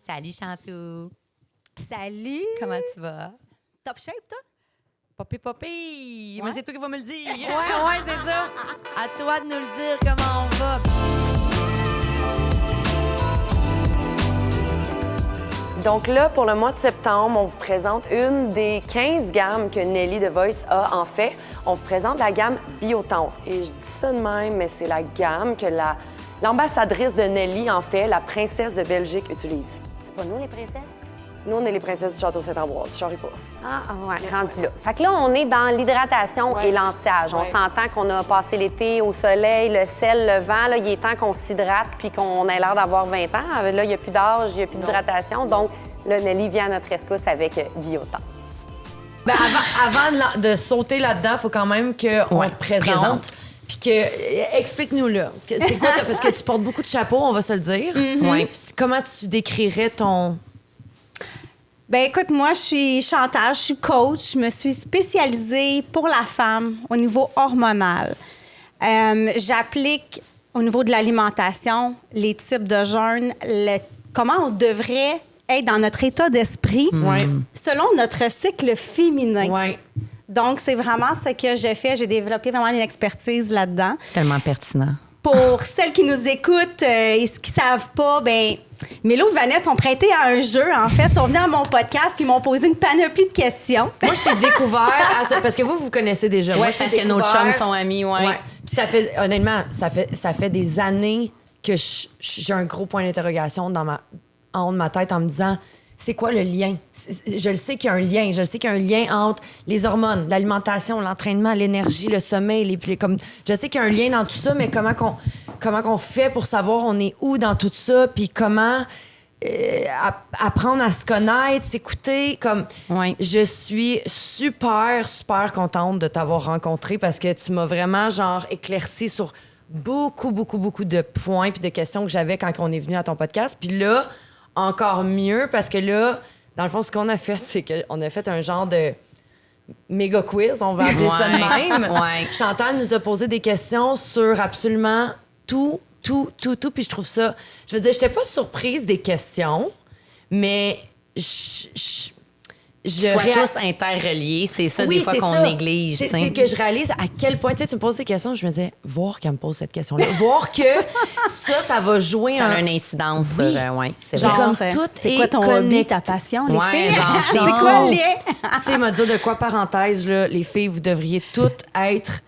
Salut, Chantou. Salut! Comment tu vas? Top shape, toi? Poppy! Ouais. Mais c'est toi qui vas me le dire. Ouais, c'est ça. À toi de nous le dire comment on va. Donc là, pour le mois de septembre, on vous présente une des 15 gammes que Nelly de Voice a en fait. On vous présente la gamme Biotense. Et je dis ça de même, mais c'est la gamme que l'ambassadrice de Nelly, en fait, la princesse de Belgique, utilise. C'est pas nous, les princesses? Nous, on est les princesses du Château Saint-Ambroise. Je ne pas. Ouais, rendu là. Fait que là, on est dans l'hydratation et l'anti-âge. On Ouais. s'entend qu'on a passé l'été au soleil, le sel, le vent. Là, il est temps qu'on s'hydrate puis qu'on ait l'air d'avoir 20 ans. Là, il n'y a plus d'âge, il n'y a plus d'hydratation. Donc, là, Nelly vient à notre rescousse avec Biotense. Ben, avant de sauter là-dedans, il faut quand même qu'on te présente. Puis que, explique-nous là. C'est quoi, parce que tu portes beaucoup de chapeaux, on va se le dire. Ouais. Comment tu décrirais ton... Ben écoute, moi, je suis Chantal, je suis coach. Je me suis spécialisée pour la femme au niveau hormonal. J'applique au niveau de l'alimentation, les types de jeûne, comment on devrait être dans notre état d'esprit selon notre cycle féminin. Ouais. Donc, c'est vraiment ce que j'ai fait. J'ai développé vraiment une expertise là-dedans. C'est tellement pertinent. Pour celles qui nous écoutent et qui ne savent pas, ben Mélo et Vanessa ont prêté à un jeu. En fait, ils sont venus à mon podcast puis ils m'ont posé une panoplie de questions. Moi, je t'ai découvert à ça, parce que vous connaissez déjà. Moi, je t'ai parce que nos découvert- chums sont amis, ouais. Puis ça fait, honnêtement, ça fait des années que j'ai un gros point d'interrogation en haut de ma tête en me disant, c'est quoi le lien? Je le sais qu'il y a un lien. Je le sais qu'il y a un lien entre les hormones, l'alimentation, l'entraînement, l'énergie, le sommeil. Je sais qu'il y a un lien dans tout ça, mais comment qu'on fait pour savoir on est où dans tout ça, puis comment apprendre à se connaître, s'écouter. Je suis super, super contente de t'avoir rencontré parce que tu m'as vraiment éclairci sur beaucoup, beaucoup, beaucoup de points puis de questions que j'avais quand on est venu à ton podcast. Puis là, encore mieux parce que là, dans le fond, ce qu'on a fait, c'est qu'on a fait un genre de méga quiz, on va appeler ça de même. Chantal nous a posé des questions sur absolument tout. Puis je trouve ça... Je veux dire, j'étais pas surprise des questions, mais Soit tous interreliés, c'est ça des fois c'est qu'on ça. néglige. C'est que je réalise à quel point, tu sais, tu me poses des questions, je me disais, voir qu'elle me pose cette question-là, voir que ça va jouer Ça a une incidence sur... c'est Genre, vrai. comme tout c'est est quoi ton hobby, connecté. ta passion, les Ouais, filles? genre, c'est c'est quoi fou. le lien? Tu sais, m'a dit de quoi, parenthèse, là, les filles, vous devriez toutes être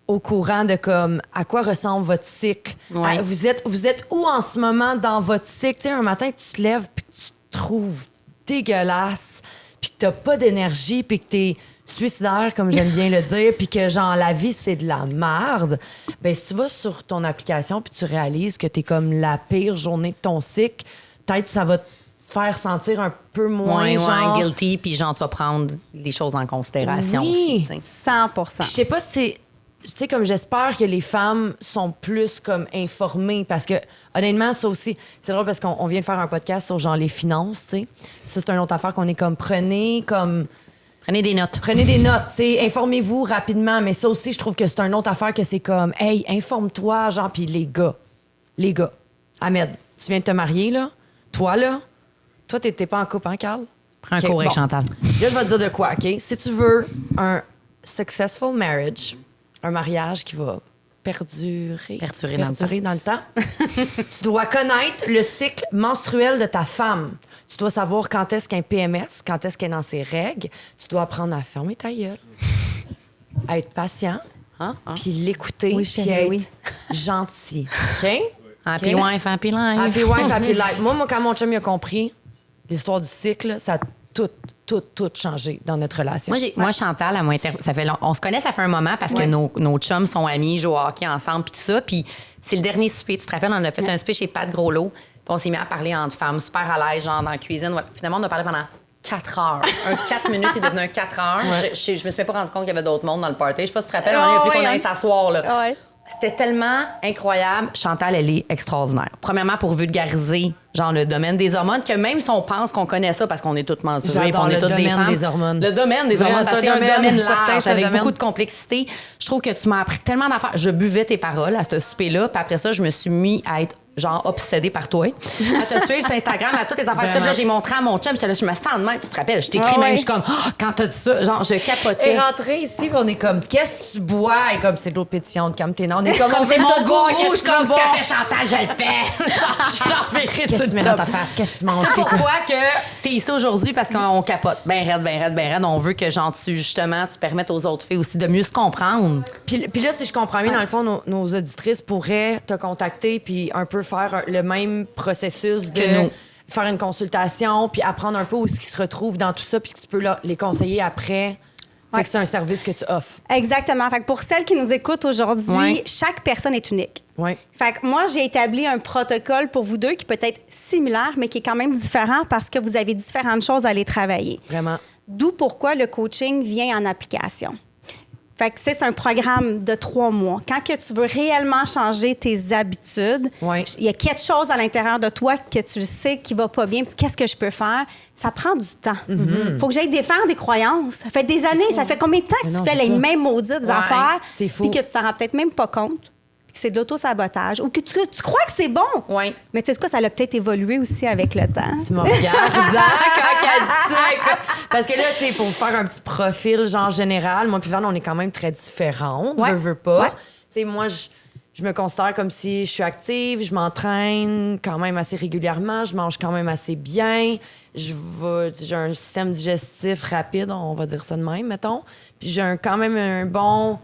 au courant de comme à quoi ressemble votre cycle. Ouais. Vous êtes où en ce moment dans votre cycle? Tu sais, un matin, tu te lèves puis que tu te trouves dégueulasse, puis que t'as pas d'énergie, puis que t'es suicidaire, comme j'aime bien le dire, puis que genre la vie, c'est de la merde. Ben si tu vas sur ton application puis tu réalises que t'es comme la pire journée de ton cycle, peut-être ça va te faire sentir un peu moins genre... guilty, puis genre, tu vas prendre les choses en considération Oui. aussi, tu sais. 100 Je sais pas si c'est... Tu sais, comme j'espère que les femmes sont plus comme informées parce que, honnêtement, ça aussi, c'est drôle parce qu'on vient de faire un podcast sur genre les finances, tu sais. Ça, c'est une autre affaire qu'on est comme Prenez des notes. Prenez des notes, tu sais, informez-vous rapidement. Mais ça aussi, je trouve que c'est une autre affaire que c'est comme, hey, informe-toi, genre, puis les gars, Ahmed, tu viens de te marier, là? Toi, t'étais pas en couple, hein, Carl? Prends un OK, cours avec bon. Chantal. Là, je vais te dire de quoi, OK? Si tu veux un successful marriage, un mariage qui va perdurer dans le temps, tu dois connaître le cycle menstruel de ta femme. Tu dois savoir quand est-ce qu'un PMS, quand est-ce qu'elle est dans ses règles. Tu dois apprendre à fermer ta gueule, à être patient, puis l'écouter, Oui, puis chérie, être oui. gentil. OK? Happy OK? wife, happy life. Happy wife, happy life. Moi, quand mon chum il a compris l'histoire du cycle, ça a tout changé dans notre relation. Moi, Chantal, on se connaît, ça fait un moment parce que nos chums sont amis, jouent au hockey ensemble, puis tout ça. Puis c'est le dernier souper. Tu te rappelles, on a fait un souper chez Pat Groslot. Puis on s'est mis à parler entre femmes, super à l'aise, genre dans la cuisine. Voilà. Finalement, on a parlé pendant 4 heures. 4 minutes est devenu un 4 heures. Je me suis même pas rendu compte qu'il y avait d'autres mondes dans le party. Je sais pas si tu te rappelles, on a fait qu'on allait s'asseoir, là. Ouais. C'était tellement incroyable. Chantal, elle est extraordinaire. Premièrement, pour vulgariser, genre, le domaine des hormones, que même si on pense qu'on connaît ça parce qu'on est toutes menstruées, J'adore on est le toutes des domaine femmes. des hormones. Le domaine des Vraiment, hormones, parce que c'est un c'est un domaine domaine certain, large, c'est un avec domaine. beaucoup de complexité. Je trouve que tu m'as appris tellement d'affaires. Je buvais tes paroles à ce souper-là, puis après ça, je me suis mis à être genre obsédée par toi. À te suivre sur Instagram, à toutes les affaires. Puis là, j'ai montré à mon chum, j'étais là, je me sens de même. Tu te rappelles, je t'écris même, je suis comme, quand t'as dit ça, genre, je capotais. Et rentrée ici, puis on est comme, qu'est-ce que tu bois? Et comme, c'est de l'eau pétillante, calme-tes-non. On est comme, Comme c'est mon goût, je qu'est-ce que tu veux du café Chantal, je le paie. Genre, je suis l'enverrai Qu'est-ce que tu mets dans ta face? Qu'est-ce que tu manges? C'est pourquoi que t'es ici aujourd'hui, parce qu'on capote ben raide. On veut que, genre, justement, tu permettes aux autres filles aussi de mieux se comprendre. Puis là, si je comprends bien, dans le fond, nos auditrices pourraient te contacter puis un peu faire le même processus de Que nous. faire une consultation puis apprendre un peu où est-ce qu'ils se retrouvent dans tout ça puis que tu peux les conseiller après. Fait que c'est un service que tu offres. Exactement. Fait que pour celles qui nous écoutent aujourd'hui, Ouais. chaque personne est unique. Oui. Fait que moi, j'ai établi un protocole pour vous deux qui peut être similaire, mais qui est quand même différent parce que vous avez différentes choses à aller travailler. Vraiment. D'où pourquoi le coaching vient en application. Fait que c'est un programme de 3 mois. Quand que tu veux réellement changer tes habitudes, Ouais. il y a quelque chose à l'intérieur de toi que tu sais qui va pas bien. Puis qu'est-ce que je peux faire? Ça prend du temps. Faut que j'aille défaire des croyances. Ça fait des années. Ça fait combien de temps que Mais tu non, fais c'est les ça. mêmes maudites Ouais, affaires? c'est fou. Puis que tu t'en rends peut-être même pas compte. Que c'est de l'auto-sabotage. Ou que tu crois que c'est bon. Ouais. Mais tu sais quoi, ça a peut-être évolué aussi avec le temps. Tu me regardes quand elle dit ça. Écoute. Parce que là, tu sais, pour faire un petit profil genre général, moi puis Van, on est quand même très différentes. Ouais. Veux pas. Ouais. Tu sais, moi, je me considère comme si je suis active, je m'entraîne quand même assez régulièrement, je mange quand même assez bien, j'ai un système digestif rapide, on va dire ça de même, mettons. Puis j'ai quand même un bon,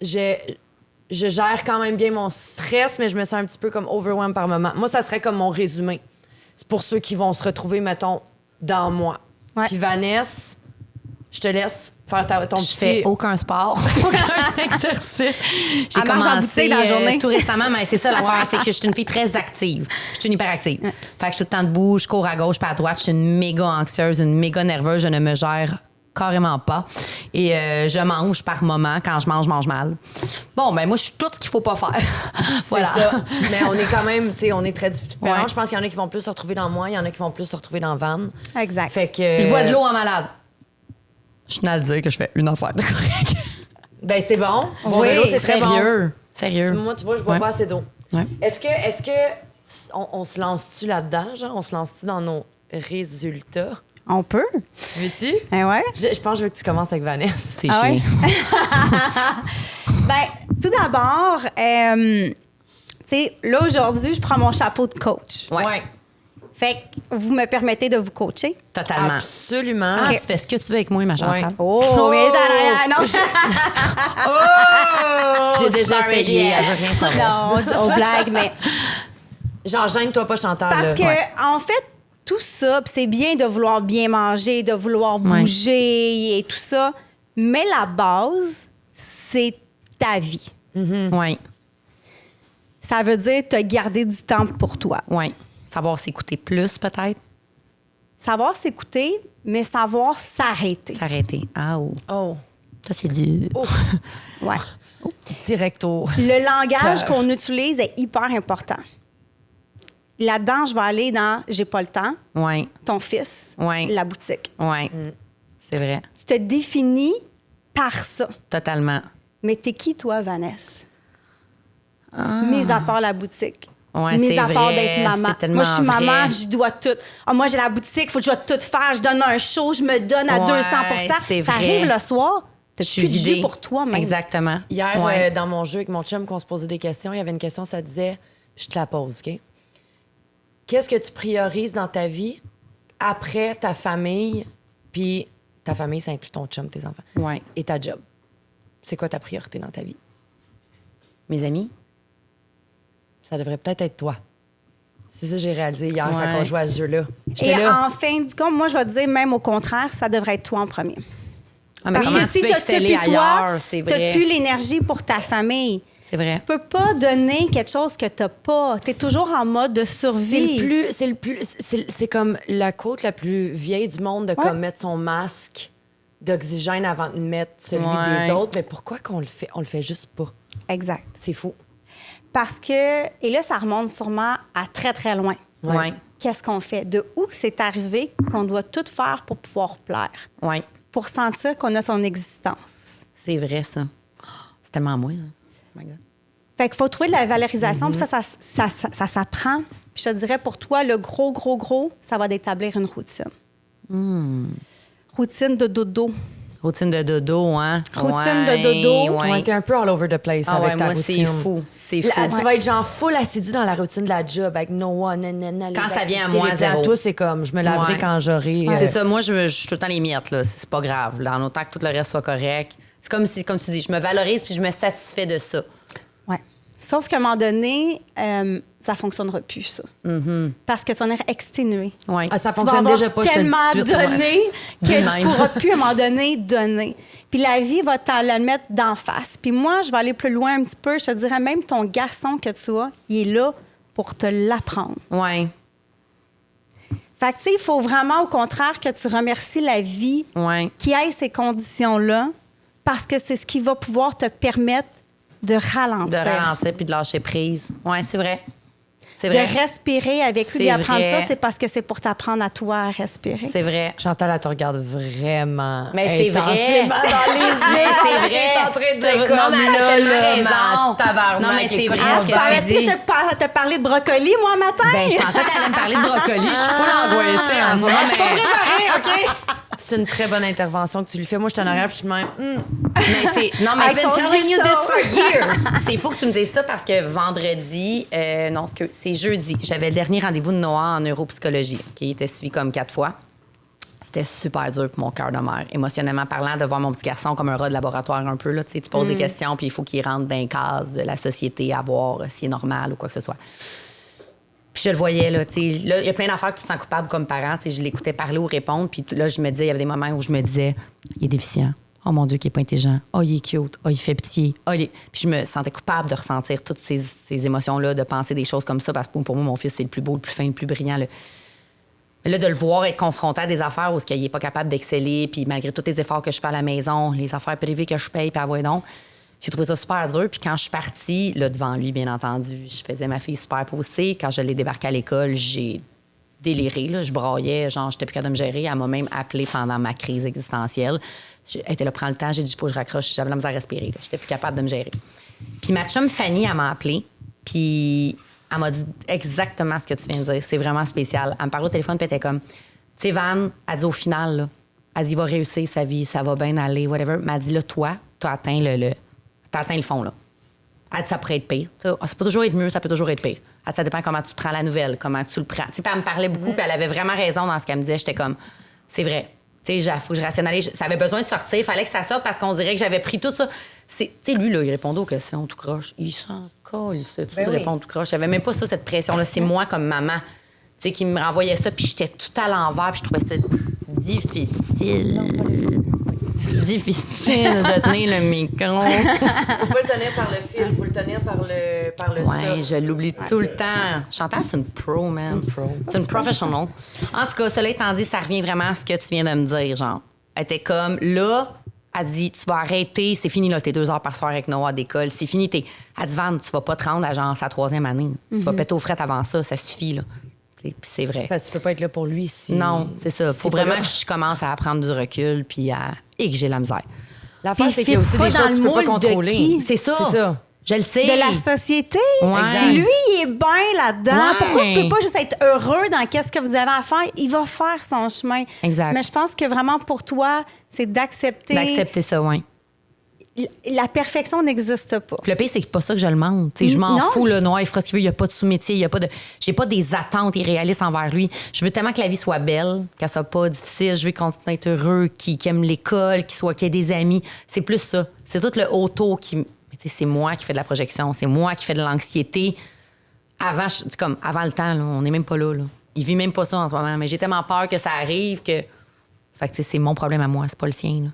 je gère quand même bien mon stress, mais je me sens un petit peu comme overwhelmed par moment. Moi, ça serait comme mon résumé. C'est pour ceux qui vont se retrouver, mettons, dans moi. Ouais. Puis Vanessa, je te laisse faire ton Je petit... fais aucun sport, aucun exercice. J'ai Elle mange en bouteille dans la journée. tout récemment, mais c'est ça l'affaire, c'est que je suis une fille très active. Je suis une hyperactive. Fait que je suis tout le temps debout, je cours à gauche pas à droite, je suis une méga anxieuse, une méga nerveuse, je ne me gère carrément pas. Et je mange par moment. Quand je mange mal. Bon, ben moi, je suis tout ce qu'il faut pas faire. C'est ça. Mais on est quand même, tu sais, on est très différents. Ouais. Je pense qu'il y en a qui vont plus se retrouver dans moi, il y en a qui vont plus se retrouver dans Van. Exact. Fait que... Je bois de l'eau en malade. Je tenais à le dire que je fais une affaire de correct. Ben, c'est bon. Bon, Oui, de l'eau, c'est très bon. Sérieux. Moi, tu vois, je bois Ouais. pas assez d'eau. Ouais. Est-ce que on se lance-tu là-dedans, genre? On se lance-tu dans nos résultats? On peut. Tu veux-tu? Ben ouais. Je pense que je veux que tu commences avec Vanessa. C'est Ah ouais? chiant. Ben, tout d'abord, tu sais, là, aujourd'hui, je prends mon chapeau de coach. Ouais. Fait que vous me permettez de vous coacher? Totalement. Absolument. Ah, tu fais ce que tu veux avec moi, ma Chantal. Ouais. Oh, mais non. J'ai déjà sorry, essayé. Gia. Elle veut rien savoir. Non, on blague, mais... Genre, gêne-toi pas, Chantal. Parce là. que, Ouais. en fait, tout ça, pis c'est bien de vouloir bien manger, de vouloir bouger et tout ça, mais la base, c'est ta vie. Oui, Ça veut dire te garder du temps pour toi. oui. Savoir s'écouter plus, peut-être. Savoir s'écouter, mais savoir s'arrêter. S'arrêter. Ah, oh. Oh, Ça, c'est dur. Ouais. directo. Le langage Cœur. qu'on utilise est hyper important. Là-dedans, je vais aller dans j'ai pas le temps, Oui, ton fils, Ouais. la boutique. oui. C'est vrai. Tu te définis par ça. Totalement. Mais t'es qui, toi, Vanessa? Mis à part la boutique. Ouais, Mis c'est à part vrai, d'être maman. c'est tellement Moi, je suis vrai. maman, je dois tout. Ah, moi, j'ai la boutique, faut que je dois tout faire. Je donne un show, je me donne à Ouais, 200 c'est vrai. T'arrives le soir, t'as Je suis plus de vidée. jus pour toi-même. Exactement. Hier, Ouais. dans mon jeu avec mon chum, qu'on se posait des questions, il y avait une question, ça disait, je te la pose, OK? Qu'est-ce que tu priorises dans ta vie après ta famille, puis ta famille, ça inclut ton chum, tes enfants, Ouais. et ta job? C'est quoi ta priorité dans ta vie? Mes amis? Ça devrait peut-être être toi. C'est ça que j'ai réalisé hier Ouais. quand on jouait à ce jeu-là. Et J'étais là. en fin du compte, moi, je vais te dire, même au contraire, ça devrait être toi en premier. Ah, mais Parce comment que tu si veux t'as exceller plus toi, ailleurs? C'est t'as vrai. plus l'énergie pour ta famille. C'est vrai. Tu peux pas donner quelque chose que t'as pas. T'es toujours en mode de survie. C'est comme la côte la plus vieille du monde de comme mettre son masque d'oxygène avant de mettre celui Ouais. des autres. Mais pourquoi qu'on le fait? On le fait juste pas. Exact. C'est fou. Parce que, et là, ça remonte sûrement à très, très loin. Oui. Qu'est-ce qu'on fait? De où que c'est arrivé qu'on doit tout faire pour pouvoir plaire, Oui. pour sentir qu'on a son existence. C'est vrai, ça. Oh, c'est tellement moi, ça. Oh my God. Fait qu'il faut trouver de la valorisation, puis ça s'apprend. Puis je te dirais, pour toi, le gros, ça va d'établir une routine. Routine de dodo. Routine de dodo, hein? Routine de dodo. Ouais, t'es un peu all over the place avec ta moi, routine. c'est fou. C'est fou. Tu vas être genre full assidu dans la routine de la job avec Noah, nanana. Quand les ça vient à activités, moi, les plans. zéro. Toi, c'est comme, je me laverai Ouais. quand j'aurai. C'est ça. Moi, je suis tout le temps les miettes, là. C'est pas grave. Là, en autant que tout le reste soit correct. C'est comme si, comme tu dis, je me valorise puis je me satisfais de ça. Ouais. Sauf qu'à un moment donné, ça fonctionnera plus, ça. Parce que tu vas en être exténué. Ouais. Ah, ça Tu vas fonctionne avoir déjà pas, je te le dis tellement tout de suite. donné que De tu même. pourras plus, à un moment donné, donner. Puis la vie va te le mettre d'en face. Puis moi, je vais aller plus loin un petit peu. Je te dirais même ton garçon que tu as, il est là pour te l'apprendre. Ouais. Fait que, tu sais, il faut vraiment, au contraire, que tu remercies la vie Ouais. qui ait ces conditions-là parce que c'est ce qui va pouvoir te permettre de De ralentir. ralentir puis de lâcher prise. Ouais, c'est vrai. C'est De vrai. respirer avec lui, C'est d'apprendre vrai. ça, c'est parce que c'est pour t'apprendre à toi à respirer. C'est vrai. Chantal, elle te regarde vraiment. Mais c'est vrai. intensément dans les yeux. Mais c'est vrai. Elle est en train de Non, mais elle a tellement raison. Tabarnak. Non, mais c'est écoute, vrai, Ah, ce tu que parlais-tu tu dis. que je te parlais de brocoli, moi, matin? Ben, je pensais que t'allais me parler de brocoli. Je suis pas angoissée en ce moment. je suis pas mais... OK? C'est une très bonne intervention que tu lui fais. Moi, je suis en arrière puis je suis de même. Mais c'est. Non, mais I've been telling you this for years. C'est fou que tu me dises ça parce que vendredi, non, c'est jeudi, j'avais le dernier rendez-vous de Noah en neuropsychologie, qui était suivi comme 4 fois. C'était super dur pour mon cœur de mère, émotionnellement parlant, de voir mon petit garçon comme un rat de laboratoire un peu. Là, tu sais, tu poses des questions, puis il faut qu'il rentre dans les cases de la société à voir s'il est normal ou quoi que ce soit. Puis je le voyais, là, tu sais. Là, il y a plein d'affaires que tu te sens coupable comme parent. Tu sais, je l'écoutais parler ou répondre, puis là, je me disais, il y avait des moments où je me disais, il est déficient. Oh mon Dieu, qu'il est pas intelligent. Oh, il est cute. Oh, il fait pitié. Oh, Puis je me sentais coupable de ressentir toutes ces émotions-là, de penser des choses comme ça, parce que pour moi, mon fils, c'est le plus beau, le plus fin, le plus brillant. Mais là, de le voir être confronté à des affaires où il n'est pas capable d'exceller, puis malgré tous les efforts que je fais à la maison, les affaires privées que je paye, puis avouez donc, j'ai trouvé ça super dur. Puis quand je suis partie, là, devant lui, bien entendu, je faisais ma fille super posée. Quand je l'ai débarquée à l'école, j'ai déliré, là. Je braillais, genre, j'étais plus capable de me gérer. Elle m'a même appelée pendant ma crise existentielle. Elle était là, prends le temps. J'ai dit, il faut que je raccroche. J'avais la misère à respirer, là. J'étais plus capable de me gérer. Puis ma chum Fanny, elle m'a appelée. Puis elle m'a dit exactement ce que tu viens de dire. C'est vraiment spécial. Elle me parlait au téléphone, puis elle était comme, tu sais, Van, elle dit au final, là, elle dit, il va réussir sa vie, ça va bien aller, whatever. Mais elle dit, là, toi, t'as atteint le fond, là. Elle dit, ça pourrait être pire. Ça peut toujours être mieux, ça peut toujours être pire. Elle dit, ça dépend comment tu prends la nouvelle, comment tu le prends. Tu sais, puis elle me parlait beaucoup, puis elle avait vraiment raison dans ce qu'elle me disait. J'étais comme, c'est vrai. Tu sais, il faut que je rationalise. Ça avait besoin de sortir, il fallait que ça sorte parce qu'on dirait que j'avais pris tout ça. Tu sais, lui, là, il répondait aux questions tout croche. Il s'en colle, il sait tout répondre tout croche. J'avais même pas ça, cette pression-là. C'est moi comme maman, tu sais, qui me renvoyait ça, puis j'étais tout à l'envers, puis je trouvais ça difficile. Difficile de tenir le micro. Faut pas le tenir par le fil, faut le tenir par le Ouais, je l'oublie tout le temps. Chantal, c'est une pro, man. C'est une professional. En tout cas, cela étant dit, ça revient vraiment à ce que tu viens de me dire, genre. Elle était comme, là, elle dit, tu vas arrêter, c'est fini, là, tes 2 heures par soir avec Noah d'école, c'est fini. Elle dit, Van, tu vas pas te rendre à genre sa 3e année. Tu vas péter aux frettes avant ça suffit, là. Puis c'est vrai. Parce que tu peux pas être là pour lui si... Non, c'est ça. si Faut t'es pas vraiment là. que je commence à prendre du recul et que j'ai la misère. L'affaire, Puis c'est qu'il y a aussi pas des dans choses que le tu peux pas moule de contrôler. qui? C'est ça. C'est ça. Je le sais. De la société. Ouais. Lui, il est bien là-dedans. Ouais. Pourquoi vous pouvez pas juste être heureux dans qu'est-ce que vous avez à faire? Il va faire son chemin. Exact. Mais je pense que vraiment pour toi, c'est d'accepter. D'accepter ça, oui. La perfection n'existe pas. Puis le pire, c'est que pas ça que je le demande. Tu sais, je m'en Non. fous, là, Noah, il fera ce qu'il veut, il n'y a pas de sous-métier, j'ai pas des attentes irréalistes envers lui. Je veux tellement que la vie soit belle, qu'elle soit pas difficile, je veux qu'on continue à être heureux, qu'il aime l'école, qu'il ait des amis. C'est plus ça. C'est tout le auto qui... Mais tu sais, c'est moi qui fais de la projection, c'est moi qui fais de l'anxiété. C'est comme avant le temps, là, on n'est même pas là, là. Il vit même pas ça en ce moment, mais j'ai tellement peur que ça arrive que... Fait que tu sais, c'est mon problème à moi, c'est pas le sien, là.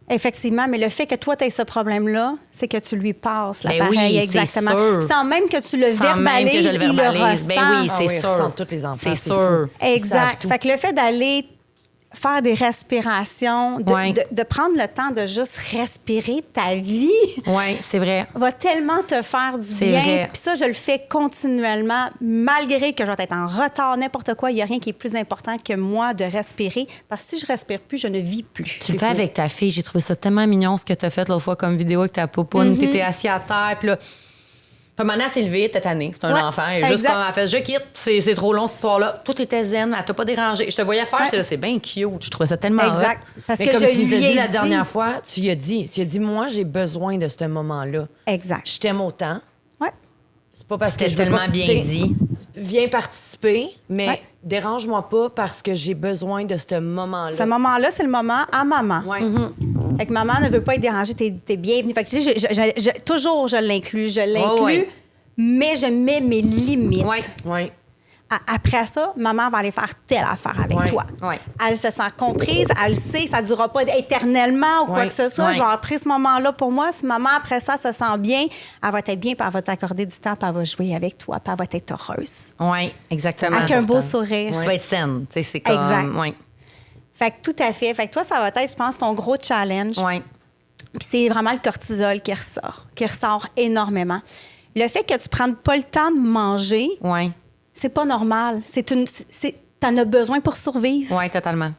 Effectivement, mais le fait que toi, tu aies ce problème-là, c'est que tu lui passes Ben l'appareil, oui, exactement. c'est sûr. Sans même que tu le Sans même que verbalises, je le il le verbalise. ressent. Ben oui, Ah c'est oui, sûr. ressentent tous les enfants, C'est c'est sûr. fou. Ils savent Exact. tout. Fait que le fait d'aller faire des respirations, Ouais. de prendre le temps de juste respirer ta vie, Oui, c'est vrai. va tellement te faire du C'est bien. vrai. Puis ça, je le fais continuellement, malgré que je vais être en retard, n'importe quoi. Il n'y a rien qui est plus important que moi de respirer. Parce que si je respire plus, je ne vis plus. Tu le fais avec ta fille. J'ai trouvé ça tellement mignon ce que tu as fait l'autre fois comme vidéo avec ta popoune. Mm-hmm. Tu étais assis à terre, puis là, Puis maintenant, elle s'est levée, elle était tannée. C'est un Ouais, enfant. Et juste exact. comme elle fait, je quitte, c'est trop long cette histoire-là. Tout était zen, elle t'a pas dérangé. Je te voyais faire, j'étais là, c'est bien cute. Je trouvais ça tellement Exact. hot. Parce Mais que comme je tu nous as lui ai dit la dernière fois, tu lui as dit, moi, j'ai besoin de ce moment-là. Exact. Je t'aime autant. Ouais. C'est pas parce que C'était je veux tellement pas, bien tu sais, dit. Viens participer, mais Ouais. dérange-moi pas parce que j'ai besoin de ce moment-là. Ce moment-là, c'est le moment à maman. Ouais. Fait que maman ne veut pas être dérangée, t'es bienvenue. Fait que tu sais, toujours, je l'inclus. ouais. Mais je mets mes limites. Ouais. Ouais. Après ça, maman va aller faire telle affaire avec Ouais. toi. Ouais. Elle se sent comprise, elle sait, ça ne durera pas éternellement ou quoi Ouais. que ce soit. Ouais. Je vais avoir pris ce moment-là pour moi. Si maman, après ça, se sent bien, elle va être bien, puis elle va t'accorder du temps, puis elle va jouer avec toi, puis elle va être heureuse. Oui, exactement. Avec un beau important. sourire. Tu vas être saine. Tu sais, c'est comme. Exact. Oui. Fait que tout à fait. Fait que toi, ça va être, je pense, ton gros challenge. Oui. Puis c'est vraiment le cortisol qui ressort énormément. Le fait que tu ne prennes pas le temps de manger, Oui. c'est pas normal. T'en as besoin pour survivre. Oui, totalement.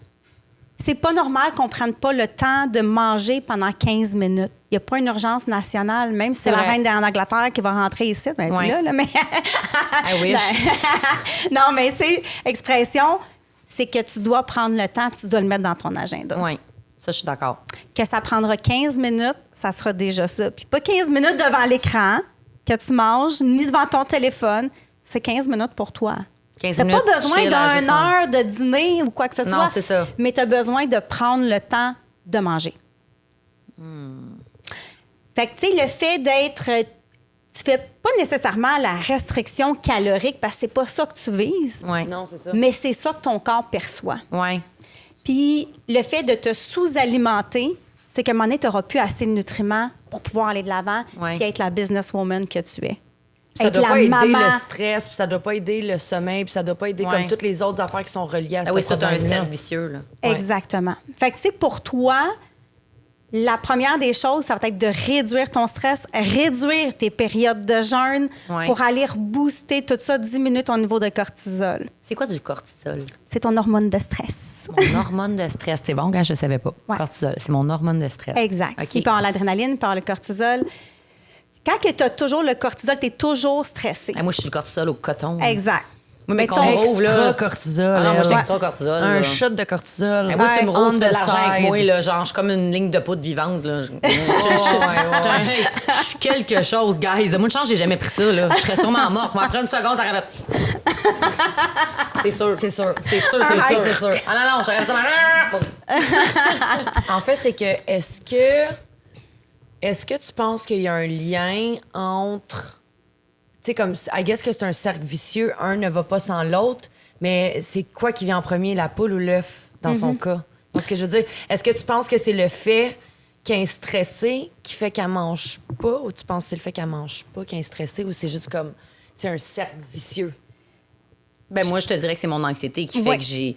C'est pas normal qu'on prenne pas le temps de manger pendant 15 minutes. Il n'y a pas une urgence nationale, même si c'est la vrai. reine d'Angleterre qui va rentrer ici. Ben, Ouais. là, mais... I wish. non, mais tu sais, expression, c'est que tu dois prendre le temps et tu dois le mettre dans ton agenda. Oui. Ça, je suis d'accord. Que ça prendra 15 minutes, ça sera déjà ça. Puis pas 15 minutes devant l'écran que tu manges, ni devant ton téléphone. C'est 15 minutes pour toi. 15 T'as minutes, pas besoin chill, d'une juste heure de dîner ou quoi que ce soit. Non, c'est ça. Mais tu as besoin de prendre le temps de manger. Fait que, tu sais, le fait d'être... Tu fais pas nécessairement la restriction calorique parce que c'est pas ça que tu vises. Oui. Non, c'est ça. Mais c'est ça que ton corps perçoit. Oui. Puis le fait de te sous-alimenter, c'est qu'à un moment donné, tu n'auras plus assez de nutriments pour pouvoir aller de l'avant Ouais. et être la businesswoman que tu es. Ça Être doit la pas aider maman. le stress, puis ça doit pas aider le sommeil, puis ça doit pas aider Ouais. comme toutes les autres affaires qui sont reliées à ce Ah oui, ça, t'as un problème-là. cercle vicieux, là. Exactement. Fait que, tu sais, pour toi, la première des choses, ça va être de réduire ton stress, réduire tes périodes de jeûne Ouais. pour aller rebooster tout ça 10 minutes au niveau de cortisol. C'est quoi du cortisol? C'est ton hormone de stress. Mon hormone de stress. C'est bon, gars, je savais pas. Ouais. Cortisol, c'est mon hormone de stress. Exact. OK. Il peut avoir l'adrénaline, il peut avoir le cortisol. Quand tu as toujours le cortisol, tu es toujours stressé. Ah, moi, je suis le cortisol au coton. Exact. Moi, mes Mettons- corons, là. Extra cortisol. Ah non, moi, je suis Ouais. extra cortisol. Un là. shot de cortisol. Ah, moi, tu me roules, on tu fais de the l'argent avec side. moi, là, genre, je suis comme une ligne de poudre vivante, là. Je suis quelque chose, guys. Moi, une chance, j'ai jamais pris ça, là. Je serais sûrement morte. Moi, après une seconde, ça aurait fait... C'est sûr. C'est sûr. C'est sûr, c'est sûr, c'est sûr. Ah non, non, j'aurais fait ça. En fait, c'est que est-ce que tu penses qu'il y a un lien entre, tu sais, comme, I guess que c'est un cercle vicieux, un ne va pas sans l'autre, mais c'est quoi qui vient en premier, la poule ou l'œuf dans son cas? Donc, ce que je veux dire, est-ce que tu penses que c'est le fait qu'elle est stressée qui fait qu'elle mange pas, ou tu penses que c'est le fait qu'elle mange pas qu'elle est stressée, ou c'est juste comme, c'est un cercle vicieux? Ben moi, je te dirais que c'est mon anxiété qui fait Ouais. que j'ai...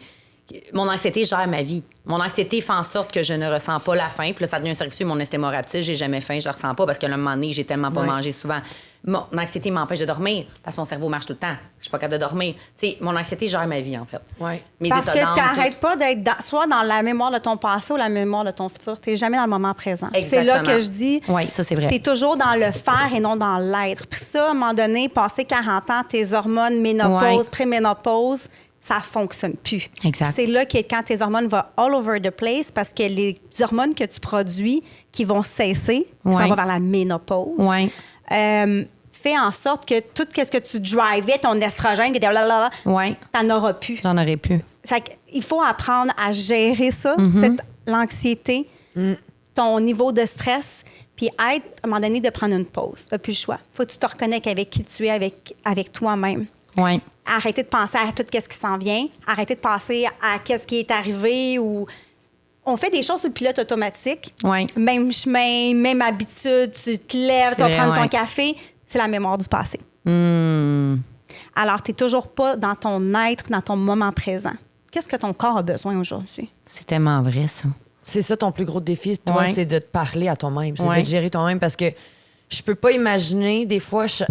Mon anxiété gère ma vie. Mon anxiété fait en sorte que je ne ressens pas la faim. Puis là, ça devient un cercle vicieux. Mon estomac rapetisse, j'ai jamais faim, je le ressens pas parce que le moment donné, j'ai tellement pas Ouais. mangé souvent. Mon anxiété m'empêche de dormir parce que mon cerveau marche tout le temps. Je suis pas capable de dormir. Tu sais, mon anxiété gère ma vie, en fait. Ouais. Mes Parce états que d'âme, tu n'arrêtes tout. pas d'être soit dans la mémoire de ton passé ou la mémoire de ton futur. Tu n'es jamais dans le moment présent. Puis c'est là Exactement. que je dis, Oui, ça, c'est vrai. tu es toujours dans le faire et non dans l'être. Puis ça, à un moment donné, passé 40 ans, tes hormones ménopause, Ouais. préménopause, ça fonctionne plus. Exact. C'est là que quand tes hormones vont all over the place, parce que les hormones que tu produis qui vont cesser, ça Ouais. va vers la ménopause, Ouais. fait en sorte que tout ce que tu drivais, ton estrogène, que Ouais. t'en auras plus. J'en aurais plus. Il faut apprendre à gérer ça, l'anxiété, ton niveau de stress, puis être, à un moment donné, de prendre une pause. Tu n'as plus le choix. Il faut que tu te reconnectes avec qui tu es, avec toi-même. Oui. Arrêter de penser à tout ce qui s'en vient. Arrêter de penser à ce qui est arrivé ou... On fait des choses sur le pilote automatique. Ouais. Même chemin, même habitude, tu te lèves, tu vas C'est prendre vrai, ton café. C'est la mémoire du passé. Hmm. Alors, tu n'es toujours pas dans ton être, dans ton moment présent. Qu'est-ce que ton corps a besoin aujourd'hui? C'est tellement vrai, ça. C'est ça ton plus gros défi, toi, Ouais. c'est de te parler à toi-même, c'est Ouais. de te gérer toi-même parce que je peux pas imaginer des fois ce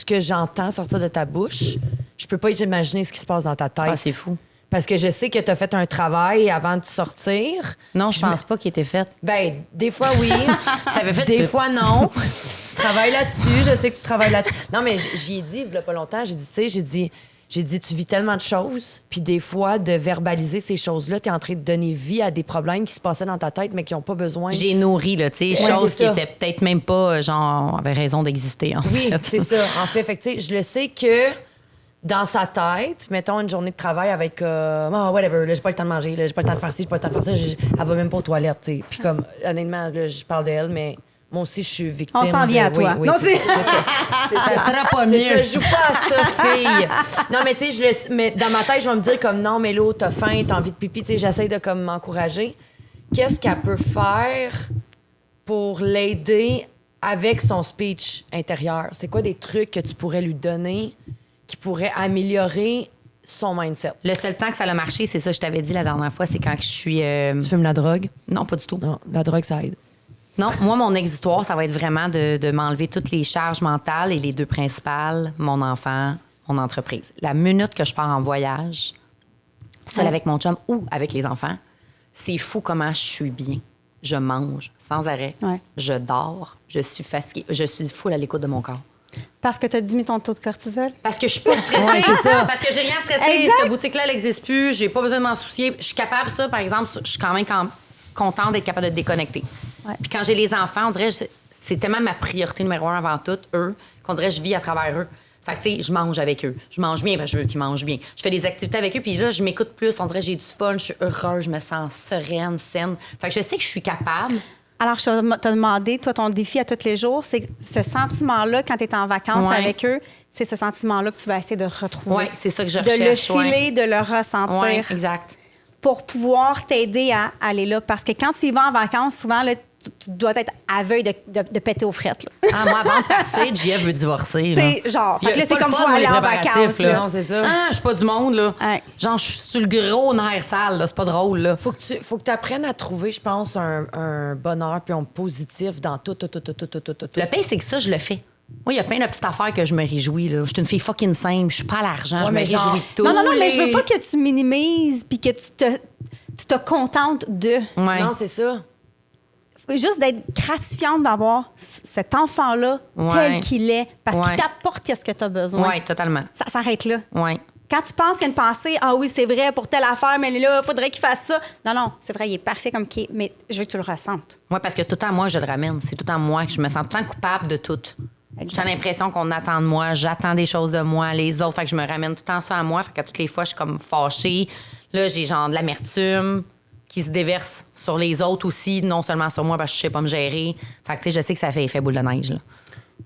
que j'entends sortir de ta bouche. Je peux pas imaginer ce qui se passe dans ta tête. Ah, c'est fou. Parce que je sais que tu as fait un travail avant de sortir. Non, je pense pas qu'il était fait. Ben, des fois oui. Ça avait fait Des que- fois non. travailles là-dessus. Je sais que tu travailles là-dessus. Non, mais j'y ai dit, il y a pas longtemps, j'ai dit, tu sais, j'ai dit, tu vis tellement de choses, puis des fois, de verbaliser ces choses-là, tu es en train de donner vie à des problèmes qui se passaient dans ta tête, mais qui n'ont pas besoin. J'ai nourri, là, tu sais, Ouais, choses c'est qui ça. étaient peut-être même pas, genre, avaient raison d'exister, en Oui, fait. c'est ça. En fait, tu sais, je le sais que dans sa tête, mettons une journée de travail avec whatever, là, j'ai pas le temps de manger, là, j'ai pas le temps de faire ci, j'ai pas le temps de faire ça, elle va même pas aux toilettes, tu sais. Puis comme, honnêtement, là, je parle d'elle, mais moi aussi, je suis victime. On s'en vient à toi. Oui, Non, c'est ça. Ça sera pas Mais mieux. ça, je joue pas à ça, fille. Non, mais tu sais, mais dans ma tête, je vais me dire comme non, mais là, t'as faim, t'as envie de pipi. Tu sais, j'essaie de comme m'encourager. Qu'est-ce qu'elle peut faire pour l'aider avec son speech intérieur? C'est quoi des trucs que tu pourrais lui donner qui pourraient améliorer son mindset? Le seul temps que ça a marché, c'est ça que je t'avais dit la dernière fois, c'est quand je suis... Tu fumes la drogue? Non, pas du tout. Non, la drogue, ça aide. Non, moi, mon exutoire, ça va être vraiment de m'enlever toutes les charges mentales et les deux principales, mon enfant, mon entreprise. La minute que je pars en voyage, seule avec mon chum ou avec les enfants, c'est fou comment je suis bien. Je mange sans arrêt. Ouais. Je dors. Je suis fatiguée. Je suis full à l'écoute de mon corps. Parce que tu as diminué ton taux de cortisol. Parce que je suis pas stressée. Ouais, c'est ça. Parce que j'ai rien stressé. Exact. Cette boutique-là, elle n'existe plus. J'ai pas besoin de m'en soucier. Je suis capable, ça, par exemple, je suis quand même contente d'être capable de déconnecter. Ouais. Puis quand j'ai les enfants, on dirait que c'est tellement ma priorité numéro 1 avant tout, eux, qu'on dirait que je vis à travers eux. Fait que, tu sais, je mange avec eux. Je mange bien, je veux qu'ils mangent bien. Je fais des activités avec eux, puis là, je m'écoute plus. On dirait que j'ai du fun, je suis heureuse, je me sens sereine, saine. Fait que je sais que je suis capable. Alors, je t'ai demandé, toi, ton défi à tous les jours, c'est ce sentiment-là, quand tu es en vacances Ouais. avec eux, c'est ce sentiment-là que tu vas essayer de retrouver. Oui, c'est ça que je De le recherche. filer, de le ressentir. Oui, exact. Pour pouvoir t'aider à aller là. Parce que quand tu y vas en vacances, souvent, là, tu dois être aveugle de péter aux frettes. Là. Ah, moi, avant de partir, JF veut divorcer. Là. T'sais, genre, Il y a- fait que là, c'est pas comme le fun, faut aller les en préparatifs, vacances, là. là. Non, c'est ça. Ah, je suis pas du monde, là. Ouais. Genre, je suis sur le gros nerf sale, là. C'est pas drôle, là. Faut que tu apprennes à trouver, je pense, un bonheur puis un positif dans tout. Le pire, c'est que ça, je le fais. Moi, il y a plein de petites affaires que je me réjouis, là. Je suis une fille fucking simple. Je suis pas à l'argent. Ouais, je me mais genre- réjouis de tout. Non, mais je veux les- pas que tu minimises puis que tu te contentes de. Ouais. Non, c'est ça. Juste d'être gratifiante d'avoir cet enfant-là Ouais. tel qu'il est parce Ouais. qu'il t'apporte qu'est-ce que tu as besoin. Oui, totalement. Ça s'arrête là. Oui. Quand tu penses qu'il y a une pensée, ah oui, c'est vrai pour telle affaire, mais là, il faudrait qu'il fasse ça. Non, c'est vrai, il est parfait comme qu'il est, mais je veux que tu le ressentes. Oui, parce que c'est tout le temps moi que je le ramène. C'est tout le temps moi que je me sens tout le temps coupable de tout. J'ai l'impression qu'on attend de moi, j'attends des choses de moi, les autres. Fait que je me ramène tout le temps ça à moi. Fait que toutes les fois, je suis comme fâchée. Là, j'ai genre de l'amertume qui se déverse sur les autres aussi, non seulement sur moi parce que je sais pas me gérer. Fait que tu sais, je sais que ça fait effet boule de neige, là.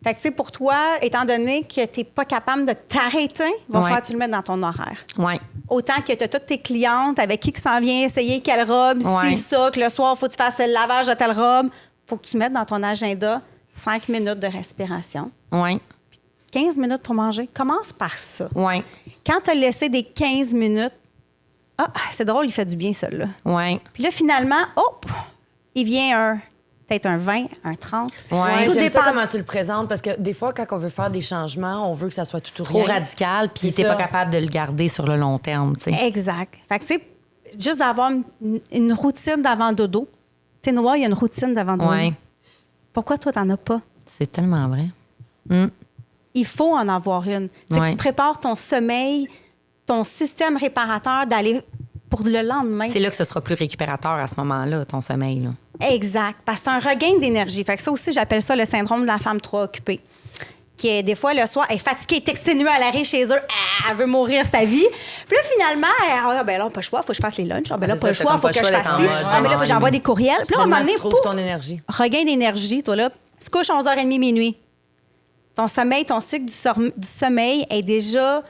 Fait que, tu sais, pour toi, étant donné que tu n'es pas capable de t'arrêter, il va Ouais. falloir que tu le mettes dans ton horaire. Oui. Autant que tu as toutes tes clientes avec qui s'en vient essayer quelle robe, Ouais. si ça, que le soir, il faut que tu fasses le lavage de telle robe. Faut que tu mettes dans ton agenda 5 minutes de respiration, Oui. 15 minutes pour manger. Commence par ça. Oui. Quand tu as laissé des 15 minutes, ah, c'est drôle, il fait du bien, ça, là. Oui. Puis là, finalement, hop, il vient peut-être un 20, un 30. Ouais. Tout J'aime ça dépend. comment tu le présentes parce que des fois, quand on veut faire des changements, on veut que ça soit tout ou Trop rien. radical, puis C'est t'es ça. pas capable de le garder sur le long terme, tu sais. Exact. Fait que, tu sais, juste d'avoir une routine d'avant dodo. Tu sais, Noah, il y a une routine d'avant dodo. Oui. Pourquoi toi, t'en as pas? C'est tellement vrai. Il faut en avoir une. C'est que Ouais. tu prépares ton sommeil, ton système réparateur d'aller pour le lendemain. C'est là que ce sera plus récupérateur à ce moment-là, ton sommeil, là. Exact. Parce que c'est un regain d'énergie. Fait que ça aussi, j'appelle ça le syndrome de la femme trop occupée. Qui est des fois, le soir, elle est fatiguée, elle est exténuée, elle arrive chez eux, elle veut mourir sa vie. Puis là, finalement, ben là, pas le choix, faut que je fasse les lunchs. Ah, ben là, C'est pas le ça, choix, t'as faut pas que le je choix fasse d'être ci. en mode, Ah, mais là, faut que j'envoie des courriels. Puis là, à un moment donné, Tu trouves pouf, ton énergie. regain d'énergie, toi, là. Tu te couches 11h30, minuit. Ton sommeil, ton cycle du sommeil est déjà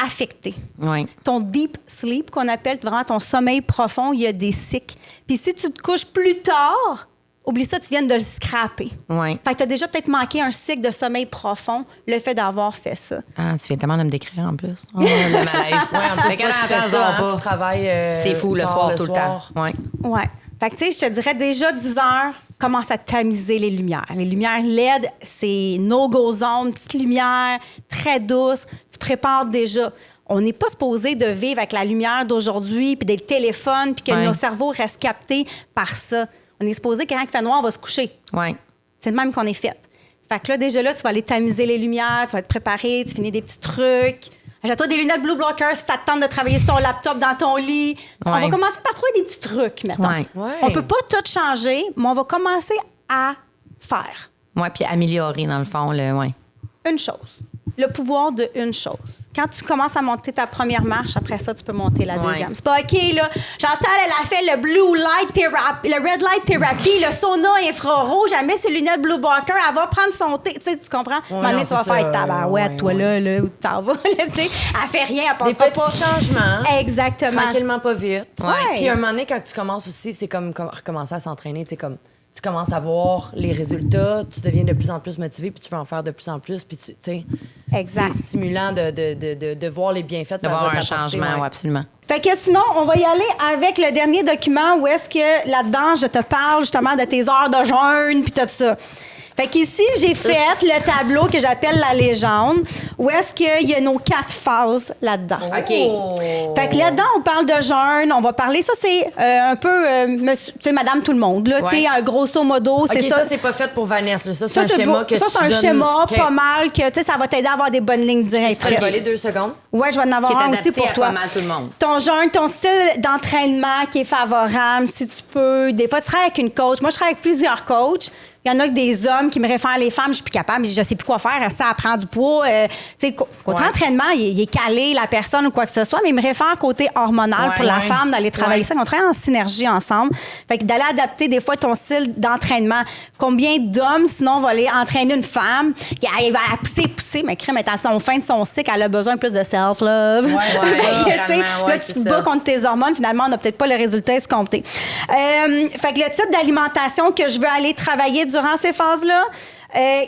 affecté. Oui. Ton deep sleep, qu'on appelle vraiment ton sommeil profond, il y a des cycles. Puis si tu te couches plus tard, oublie ça, tu viens de le scraper. Oui. Fait que tu as déjà peut-être manqué un cycle de sommeil profond, le fait d'avoir fait ça. Ah, tu viens tellement de me décrire en plus. Oh, le malaise. Ouais, en plus, Mais toi, tu fais quand ça, pas. hein, tu travailles C'est fou, le tard soir, tout le temps. soir. Oui. Ouais. Fait que, tu sais, je te dirais déjà 10 heures, commence à tamiser les lumières. Les lumières LED, c'est no-go zone, petite lumière, très douce. Tu prépares déjà. On n'est pas supposé de vivre avec la lumière d'aujourd'hui, puis des téléphones, puis que Ouais. nos cerveaux restent captés par ça. On est supposé que quand il fait noir, on va se coucher. Oui. C'est le même qu'on est fait. Fait que là, déjà là, tu vas aller tamiser les lumières, tu vas être préparé, tu finis des petits trucs. Achète-toi des lunettes Blue Blocker si t'attends de travailler sur ton laptop dans ton lit. On va commencer par trouver des petits trucs, mettons. Ouais. On peut pas tout changer, mais on va commencer à faire. Ouais, puis améliorer, dans le fond, Une chose. Le pouvoir de une chose. Quand tu commences à monter ta première marche, après ça, tu peux monter la deuxième. C'est pas OK, là. J'entends, elle a fait le blue light therapy, le red light therapy, le sauna infrarouge, elle met ses lunettes Blue Blocker, elle va prendre son thé. Tu sais, tu comprends? À un moment donné, tu vas faire tabarouette, toi, là, où t'en vas, là, tu sais. Elle fait rien, elle Des pense petits pas. changements. Exactement. Tranquillement, pas vite. Ouais. Puis à un moment donné, quand tu commences aussi, c'est comme recommencer à s'entraîner. C'est comme tu commences à voir les résultats, tu deviens de plus en plus motivé, puis tu veux en faire de plus en plus. Puis tu sais, Exact. c'est stimulant de voir les bienfaits. de voir un changement, oui, absolument. Fait que sinon, on va y aller avec le dernier document où est-ce que là-dedans, je te parle justement de tes heures de jeûne puis tout ça. Fait qu'ici, j'ai fait le tableau que j'appelle la légende, où est-ce qu'il y a nos 4 phases là-dedans. OK. Fait que là-dedans, on parle de jeûne, on va parler, ça c'est un peu, monsieur, tu sais, madame tout le monde, là, tu sais, grosso modo, c'est OK, ça. ça, c'est pas fait pour Vanessa. Là. Ça, c'est un schéma que ça, tu c'est un donnes- schéma OK. pas mal, que, tu sais, ça va t'aider à avoir des bonnes lignes Tu vas directrices. te voler 2 secondes. Ouais, je vais en Qui avoir est un aussi adapté pour à toi. pas mal tout le monde. Ton jeûne, ton style d'entraînement qui est favorable, si tu peux. Des fois, tu travailles avec une coach. Moi, je travaille avec plusieurs coachs. Il y en a que des hommes qui me réfèrent les femmes, je suis plus capable, je sais plus quoi faire, ça prend du poids. Tu sais, côté entraînement, il est calé, la personne ou quoi que ce soit, mais il me réfère côté hormonal pour la femme d'aller travailler ça. On travaille en synergie ensemble. Fait que d'aller adapter des fois ton style d'entraînement. Combien d'hommes, sinon, vont aller entraîner une femme qui va la pousser, mais crème est à son fin de son cycle, elle a besoin plus de self-love. Là, tu te bats contre tes hormones, finalement, on n'a peut-être pas le résultat escompté. Fait que le type d'alimentation que je veux aller travailler durant ces phases-là,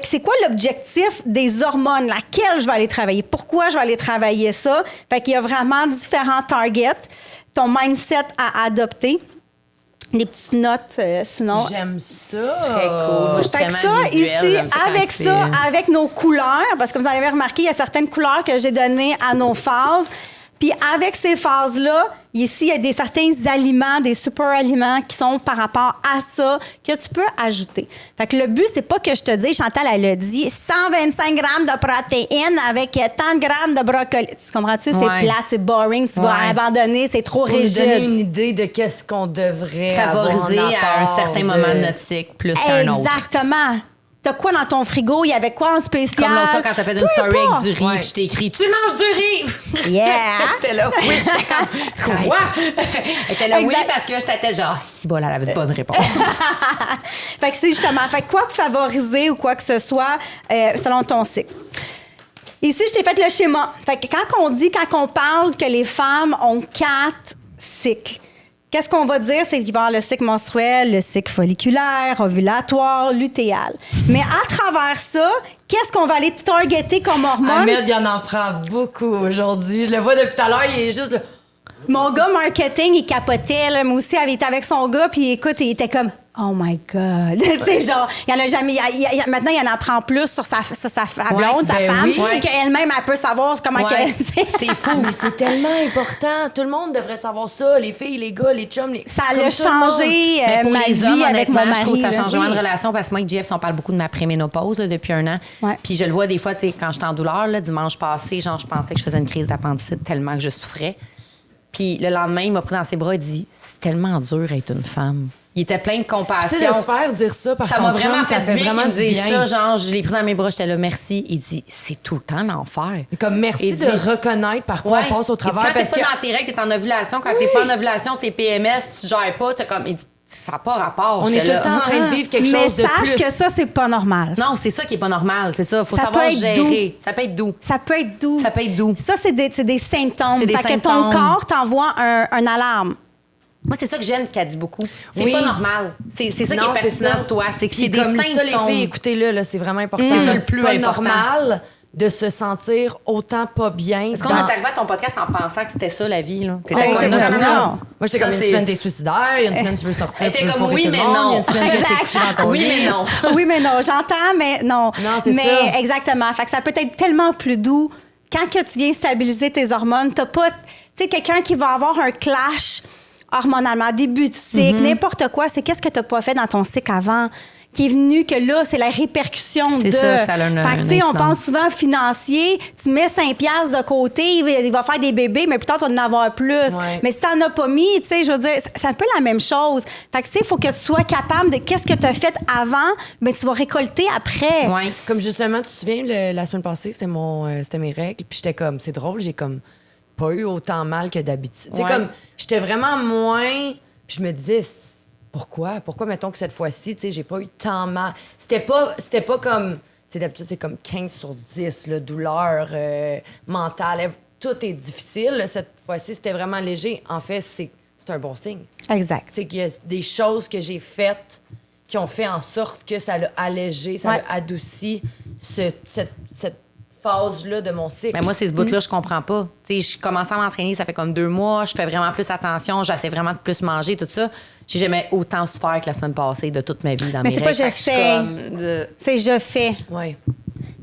c'est quoi l'objectif des hormones? Laquelle je vais aller travailler? Pourquoi je vais aller travailler ça? Fait qu'il y a vraiment différents targets. Ton mindset à adopter. Des petites notes, sinon. J'aime ça. Très cool. Moi, je suis Fait que vraiment ça, visuelle, ici, j'aime ça avec quand c'est- ça, avec nos couleurs, parce que vous en avez remarqué, il y a certaines couleurs que j'ai données à nos phases. Puis avec ces phases-là, ici, il y a certains aliments, des super-aliments qui sont par rapport à ça que tu peux ajouter. Fait que le but, c'est pas que je te dise, Chantal, elle a dit 125 grammes de protéines avec tant de grammes de brocoli. Tu comprends-tu? C'est Ouais. plate, c'est boring, tu vas Ouais. abandonner, c'est trop Pour nous rigide. donner une idée de qu'est-ce qu'on devrait Favoriser avoir en à un apport certain moment de notre cycle plus qu'un autre. Exactement. T'as quoi dans ton frigo? Il y avait quoi en spécial? Comme l'autre fois quand t'as fait une Peu story importe. avec du riz, Ouais. puis je t'ai écrit « Tu manges du riz! » Yeah! T'es là, oui, j'étais comme « Quoi? » T'es là, oui, Exact. parce que je t'étais genre « Si, bon, elle avait de bonnes réponses. Fait que c'est justement, fait que quoi que favoriser ou quoi que ce soit selon ton cycle. Ici, je t'ai fait le schéma. Fait que quand on parle que les femmes ont 4 cycles, qu'est-ce qu'on va dire? C'est qu'il va y avoir le cycle menstruel, le cycle folliculaire, ovulatoire, lutéal. Mais à travers ça, qu'est-ce qu'on va aller targeter comme hormone? Ahmed, il en prend beaucoup aujourd'hui. Je le vois depuis tout à l'heure, il est juste... là. Mon gars marketing, il capotait. Là. Moi aussi, il était avec son gars, puis écoute, il était comme... Oh my God! Tu sais, genre, il y en a jamais... maintenant, il en apprend plus sur sa blonde, sa ben femme, oui. qu'elle-même, elle peut savoir comment... Ouais. qu'elle- C'est fou. Mais c'est tellement important. Tout le monde devrait savoir ça. Les filles, les gars, les chums. Ça comme l'a tout le monde. changé Mais pour ma les vie hommes, avec mon honnêtement, mari. je trouve que ça là. change vraiment Oui. de relation parce que moi et Jeff, on parle beaucoup de ma préménopause là, depuis un an. Ouais. Puis je le vois des fois, tu sais, quand j'étais en douleur, là, dimanche passé, genre, je pensais que je faisais une crise d'appendicite tellement que je souffrais. Puis le lendemain, il m'a pris dans ses bras et dit « C'est tellement dur d'être une femme. » Il était plein de Tu sais, compassion. de se faire dire ça par Ça ton m'a vraiment chum, fait ça du bien qu'il me dise bien. ça. Genre, je l'ai pris dans mes bras, j'étais là, merci. Il dit, c'est tout le temps l'enfer. Comme merci Il de dit- reconnaître par quoi on passe au Il dit, travers. quand t'es Parce pas que dans tes règles, t'es en ovulation. Quand t'es pas en ovulation, t'es PMS, tu gères pas, t'as comme. Il dit, ça n'a pas rapport. on est J'étais tout le là, temps en train de vivre quelque Mais chose de plus. sache que ça, c'est pas normal. Non, c'est ça qui est pas normal. C'est ça. Faut Ça savoir peut être gérer. Ça peut être doux. Ça peut être doux. Ça peut être doux. Ça, c'est des symptômes. C'est des fait que ton symptômes. corps t'envoie un alarme. Moi, c'est ça que j'aime qu'elle dit beaucoup. C'est Oui. pas normal. C'est ça Non, qui est pertinent de toi. C'est que Puis c'est des comme symptômes. ça, les filles, écoutez-le, là, c'est vraiment important. C'est ça là. le plus pas important. normal de se sentir autant pas bien. Est-ce qu'on est arrivé à ton podcast en pensant que c'était ça, la vie? Là? T'étais Ouais, comme, exactement. non. Moi, j'étais Ça, comme une c'est- semaine t'es suicidaire, il y a une semaine tu veux sortir, Elle tu veux était comme, fourrer oui, tout le mais monde, non. il y a une semaine que t'es Exact. couché dans ton Oui, lit. mais non. Oui, mais non, j'entends, mais non. Non, c'est mais ça. exactement. Fait que ça peut être tellement plus doux. Quand que tu viens stabiliser tes hormones, t'as pas... Tu sais, quelqu'un qui va avoir un clash hormonalement, début de cycle, n'importe quoi, c'est qu'est-ce que t'as pas fait dans ton cycle avant. qui est venu que là, c'est la répercussion de... C'est ça, que ça a un Fait que, tu sais, on incidence. pense souvent financier, tu mets 5 piastres de côté, il va faire des bébés, mais plus tard, tu vas en avoir plus. Ouais. Mais si t'en as pas mis, tu sais, je veux dire, c'est un peu la même chose. Fait que, tu sais, il faut que tu sois capable de qu'est-ce que tu as fait avant, mais tu vas récolter après. Ouais. Comme justement, tu te souviens, la semaine passée, c'était mes règles, puis j'étais comme, c'est drôle, j'ai comme pas eu autant mal que d'habitude. Tu sais, Ouais. comme, j'étais vraiment moins, puis je me disais, pourquoi? Pourquoi, mettons que cette fois-ci, tu sais, j'ai pas eu tant mal. C'était pas comme, tu sais, d'habitude, c'est comme 15 sur 10, là, douleur mentale, tout est difficile. Là. Cette fois-ci, c'était vraiment léger. En fait, c'est un bon signe. Exact. C'est qu'il y a des choses que j'ai faites qui ont fait en sorte que ça l'a allégé, ça Ouais. l'a adouci cette phase-là de mon cycle. Mais moi, c'est ce bout-là, je comprends pas. Tu sais, je commençais à m'entraîner, ça fait comme 2 mois, je fais vraiment plus attention, j'essaie vraiment de plus manger, tout ça. J'ai jamais autant souffert que la semaine passée de toute ma vie dans Mais mes c'est pas règles. Fait que je suis j'essaie. comme C'est je fais. Ouais.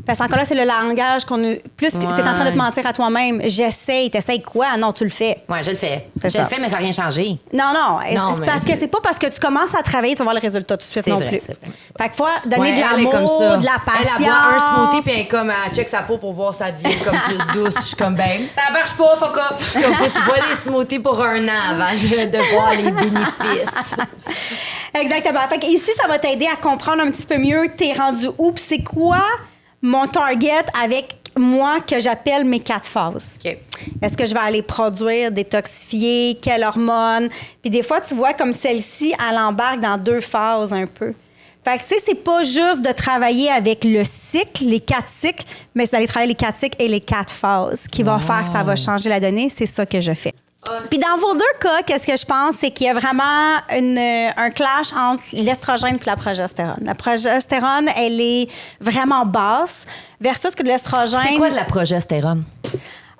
Parce qu'encore là, c'est le langage qu'on a. Plus tu es en train de te mentir à toi-même. J'essaye. T'essayes quoi? Non, tu le fais. Ouais, je le fais. C'est Je ça. le fais, mais ça n'a rien changé. Non, Non, c'est mais- parce que c'est pas parce que tu commences à travailler, tu vas voir le résultat tout de suite C'est non vrai, plus. c'est vrai. Fait qu'il faut donner Ouais, de elle est comme l'amour, ça. de la patience. Elle boit un smoothie, puis elle est comme, elle check sa peau pour voir ça devient comme plus douce. Je suis comme, ben, Ça marche pas, fuck off. je suis comme, faut que tu bois des smoothies pour un an avant de voir les bénéfices. Exactement. Fait que ici, ça va t'aider à comprendre un petit peu mieux t'es rendu où, puis c'est quoi mon target avec moi que j'appelle mes 4 phases. OK. Est-ce que je vais aller produire, détoxifier, quelle hormone? Puis des fois, tu vois comme celle-ci, elle embarque dans 2 phases un peu. Fait que, tu sais, c'est pas juste de travailler avec le cycle, les 4 cycles, mais c'est d'aller travailler les 4 cycles et les 4 phases qui va faire que ça va changer la donnée. C'est ça que je fais. Puis dans vos 2 cas, qu'est-ce que je pense, c'est qu'il y a vraiment un clash entre l'estrogène et la progestérone. La progestérone, elle est vraiment basse versus que l'estrogène... C'est quoi de la progestérone?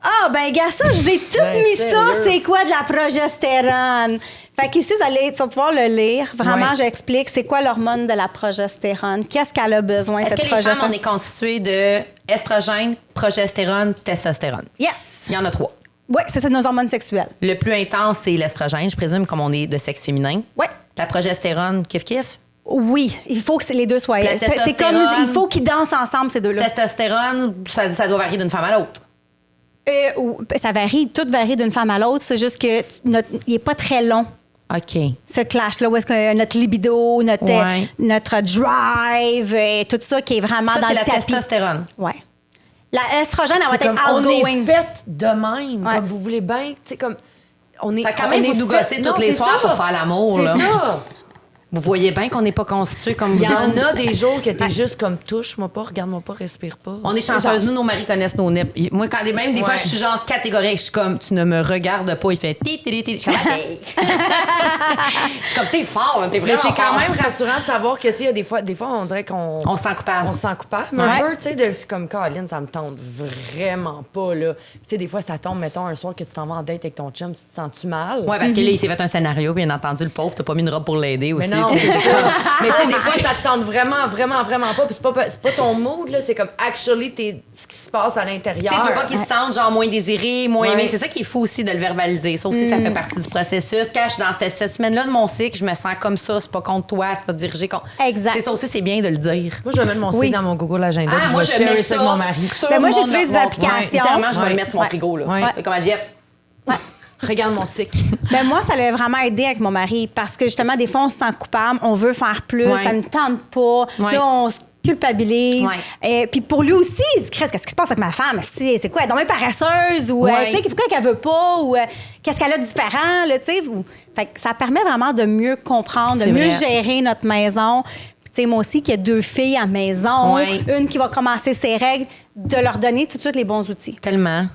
Ah, ben, gars, ça, je vous ai tout Ben, mis ça. sérieux? C'est quoi de la progestérone? Fait qu'ici, tu vas pouvoir le lire. Vraiment, Ouais. j'explique c'est quoi l'hormone de la progestérone. Qu'est-ce qu'elle a besoin, Est-ce cette que les femmes, progestérone? on est constitué de estrogène, progestérone, testostérone? Yes! Il y en a 3. Oui, c'est nos hormones sexuelles. Le plus intense, c'est l'estrogène, je présume, comme on est de sexe féminin. Oui. La progestérone, kiff-kiff. Oui, il faut que les deux soient. La C'est comme, testostérone. il faut qu'ils dansent ensemble, ces deux-là. Testostérone, ça doit varier d'une femme à l'autre. Ça varie, tout varie d'une femme à l'autre. C'est juste que il n'est pas très long. OK. Ce clash-là, où est-ce que notre libido, notre drive, tout ça qui est vraiment Ça, dans c'est le la tapis. testostérone. Ouais. La estrogène, elle va C'est être comme, on est outgoing. fait de même, Ouais. comme vous voulez bien, tu sais, comme... On est, Fait quand même, on vous est nous fait- gossez Non, tous les c'est soirs ça. pour faire l'amour, C'est là. ça. Vous voyez bien qu'on n'est pas constitué comme Il vous y en autres. a des jours que t'es juste comme touche-moi pas, regarde-moi pas, respire pas. On est chanceuses. Nous, nos maris connaissent nos nippes. Moi, quand même, des fois, Ouais. je suis genre catégorique. Je suis comme, tu ne me regardes pas. Il fait ti, ti, ti. Je suis comme, hey. Je suis comme, t'es fort, hein, t'es Mais vraiment c'est quand fort. même rassurant de savoir que, tu sais, il y a des fois, on dirait qu'on... On se sent coupable. On se sent coupable, Ouais. un peu, tu sais, c'est comme Caroline, ça me tente vraiment pas, là. Tu sais, des fois, ça tombe, mettons, un soir que tu t'en vas en date avec ton chum, tu te sens-tu mal? Ouais, parce que là, il s'est fait un scénario, bien entendu, le pauvre, t'as pas mis une robe pour l'aider aussi. Mais non, tu sais. c'est ça. Mais tu sais, des fois, ça te tente vraiment, vraiment, vraiment pas. Puis c'est pas ton mood, là. C'est comme, actually, ce qui se passe à Tu l'intérieur. sais, tu veux pas qu'ils se sentent genre moins désirés, moins Ouais. aimés. C'est ça qui est fou aussi de le verbaliser. Ça aussi, ça fait partie du processus. Quand je suis dans cette semaine-là de mon cycle, je me sens comme ça. C'est pas contre toi, c'est pas dirigé contre. Exact. C'est ça aussi, c'est bien de le dire. Moi, je vais mettre mon Oui. site dans mon Google Agenda. Ah, puis moi, je je vais mets share ça avec mon mari. sur Ben, moi, mon j'utilise des notebook. applications. Littéralement, je vais Ouais. le mettre sur mon frigo, là. Ouais. Comme elle dit, Regarde mon cycle. Ben moi, ça l'a vraiment aidé avec mon mari parce que justement, des fois, on se sent coupable, on veut faire plus, Ouais. ça ne tente pas. Ouais. Là, on se culpabilise. Ouais. Et puis pour lui aussi, il se crée, qu'est-ce qui se passe avec ma femme? C'est quoi? Elle est donc bien paresseuse? Ou, Ouais. tu sais, pourquoi qu'elle veut pas? Ou qu'est-ce qu'elle a de différent? Là, tu sais? Fait que ça permet vraiment de mieux comprendre, de C'est mieux vrai. gérer notre maison. Puis, tu sais, moi aussi, qui a 2 filles à la maison, Ouais. une qui va commencer ses règles, de leur donner tout de suite les bons outils. tellement.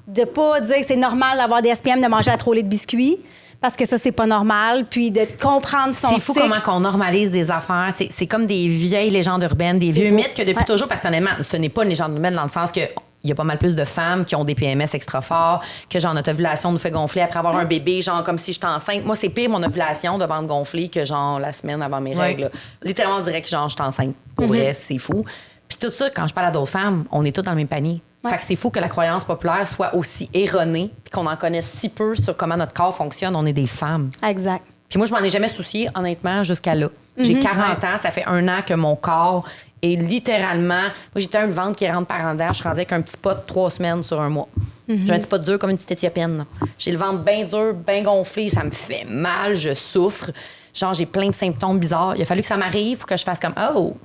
De pas dire que c'est normal d'avoir des SPM, de manger à trop de biscuits, parce que ça, c'est pas normal. Puis de comprendre son C'est fou cycle. comment qu'on normalise des affaires. C'est comme des vieilles légendes urbaines, des vieux fou. mythes que depuis Ouais. toujours, parce qu'honnêtement, ce n'est pas une légende urbaine dans le sens que il y a pas mal plus de femmes qui ont des PMS extra forts, que genre notre ovulation nous fait gonfler après avoir un bébé, genre comme si j'étais enceinte. Moi, c'est pire mon ovulation de ventre gonflé que genre la semaine avant mes règles. là. Littéralement, on dirait que genre je suis enceinte. Pour vrai, c'est fou. Puis tout ça, quand je parle à d'autres femmes, on est tous dans le même panier. Ouais. Fait que c'est fou que la croyance populaire soit aussi erronée, puis qu'on en connaisse si peu sur comment notre corps fonctionne. On est des femmes. Exact. Puis moi, je m'en ai jamais soucié, honnêtement, jusqu'à là. J'ai 40 ans, ça fait 1 an que mon corps est littéralement... Moi, j'étais un ventre qui rentre par en dedans. Je suis rendue avec un petit pot de 3 semaines sur un mois. J'ai un petit pot dur comme une petite éthiopienne. J'ai le ventre bien dur, bien gonflé. Ça me fait mal, je souffre. Genre, j'ai plein de symptômes bizarres. Il a fallu que ça m'arrive pour que je fasse comme « Oh!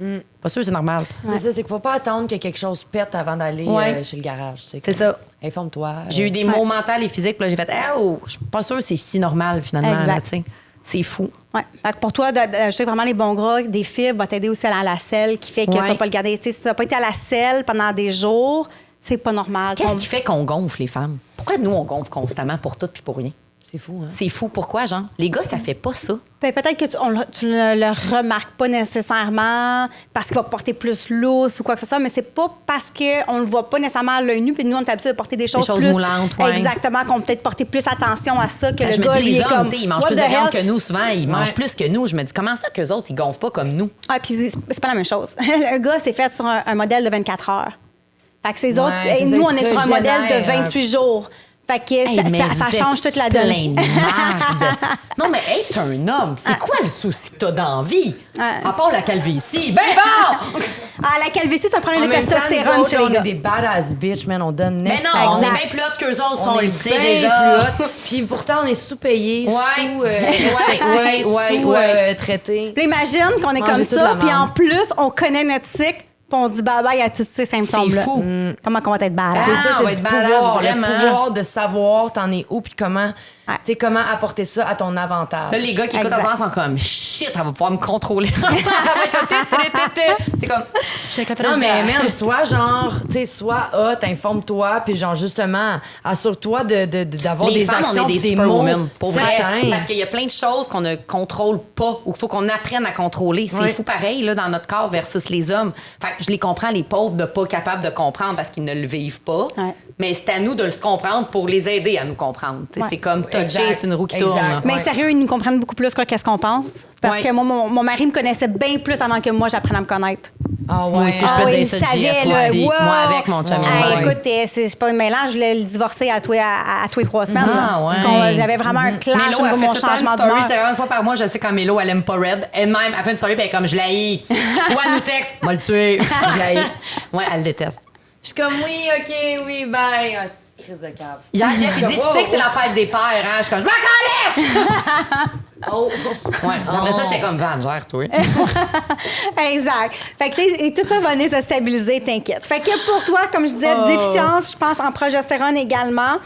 Pas sûr, c'est normal. » C'est ça, c'est qu'il faut pas attendre que quelque chose pète avant d'aller chez le garage. C'est ça. Informe-toi. J'ai eu des maux mentaux et physiques, puis là, j'ai fait « Oh! Je suis pas sûre que c'est si normal, finalement. » Exact. Là, c'est fou. Ouais. Fait que pour toi, d'ajouter vraiment les bons gras, des fibres, va t'aider aussi à la selle qui fait que tu vas pas le garder. T'sais, si tu n'as pas été à la selle pendant des jours, c'est pas normal. Qu'est-ce qui fait qu'on gonfle, les femmes? Pourquoi nous, on gonfle constamment pour tout puis pour rien? C'est fou, hein? C'est fou. Pourquoi, genre? Les gars, ça fait pas ça. Ben, peut-être que tu ne le remarques pas nécessairement parce qu'il va porter plus lousse ou quoi que ce soit, mais c'est pas parce qu'on le voit pas nécessairement à l'œil nu, puis nous, on est habitué de porter des choses plus... moulantes, ouais. Exactement, qu'on peut-être porter plus attention à ça que Je le me gars, dis, lui, les est hommes, comme... tu sais, ils mangent what plus de the viande hell? que nous, souvent. Ils mangent plus que nous. Je me dis, comment ça qu'eux autres, ils gonflent pas comme nous? Ah, puis c'est pas la même chose. Le gars, c'est fait sur un modèle de 24 heures. Fait que ces autres... c'est nous, ça, on ils est sur un régénèrent, modèle de 28 jours. Fait que Mais ça vous change êtes toute la donne. plein de marde. Non, mais être un homme, c'est quoi le souci que t'as d'envie? À part la calvitie. Ben bon! Ah, la calvitie, c'est un problème En de même temps, testostérone nous chez autres, les on gars. est des badass bitch, man. On donne Mais nécessaire. non, on est Exact. bien plus hot qu'eux autres, on est le sait bien déjà. plus hot. Puis pourtant, on est sous-payés, Ouais. sous-traités. Puis imagine qu'on est Manger comme toute ça, la puis en merde. plus, on connaît notre cycle, puis on dit bye-bye à tous ces symptômes-là. C'est fou. Comment on va être badass? C'est ça, on va c'est être du badass, pouvoir. vraiment. Le pouvoir de savoir t'en es où puis comment, Ouais. tu sais, comment apporter ça à ton avantage. Là, les gars qui écoutent Exact. en sont comme shit, elle va pouvoir me contrôler. C'est comme. Non, mais man, soit genre, tu sais, soit informe-toi, puis genre, justement, assure-toi d'avoir Les des femmes, actions, on est des des mots superwomen, pour vrai. certains. Parce qu'il y a plein de choses qu'on ne contrôle pas ou qu'il faut qu'on apprenne à contrôler. C'est Ouais. fou pareil, là, dans notre corps versus les hommes. Fait que je les comprends, les pauvres, de pas capables de comprendre parce qu'ils ne le vivent pas. Ouais. Mais c'est à nous de se comprendre pour les aider à nous comprendre. Tu sais, Ouais. C'est comme toucher, Exact. c'est une roue qui Exact. tourne. Mais Ouais. sérieux, ils nous comprennent beaucoup plus que qu'est-ce qu'on pense. Parce Ouais. que moi, mon mari me connaissait bien plus avant que moi, j'apprenne à me connaître. Ah ouais. Moi aussi, je peux oui, dire il ça, savait, JF là, aussi. wow. Moi, avec mon chum. Ah, ouais. écoute, c'est pas un mélange, je voulais le divorcer à tous les 3 semaines. là. Ah, ouais. Parce qu'on- j'avais vraiment un clash Mélo, au niveau elle de fait mon tout le temps changement une story. d'humeur. C'était vraiment une fois par mois, je sais quand Mélo, elle aime pas Red. Elle-même, elle fait une story, puis elle est comme, je la haïs. Ou elle nous texte, m'a le tuer. Je la haïs. Ouais, elle le déteste. Je suis comme, oui, OK, oui, bye. Ah, c'est crise de cave. Hier, Jeff, il dit, tu sais que c'est la fête des pères, hein? Je suis comme, je m'en calisse! Oh. Ouais, après ça, j'étais comme, Van, gère, toi. Exact. Fait que, tu sais, et tout ça va venir se stabiliser, t'inquiète. Fait que pour toi, comme je disais, déficience, je pense, en progestérone également.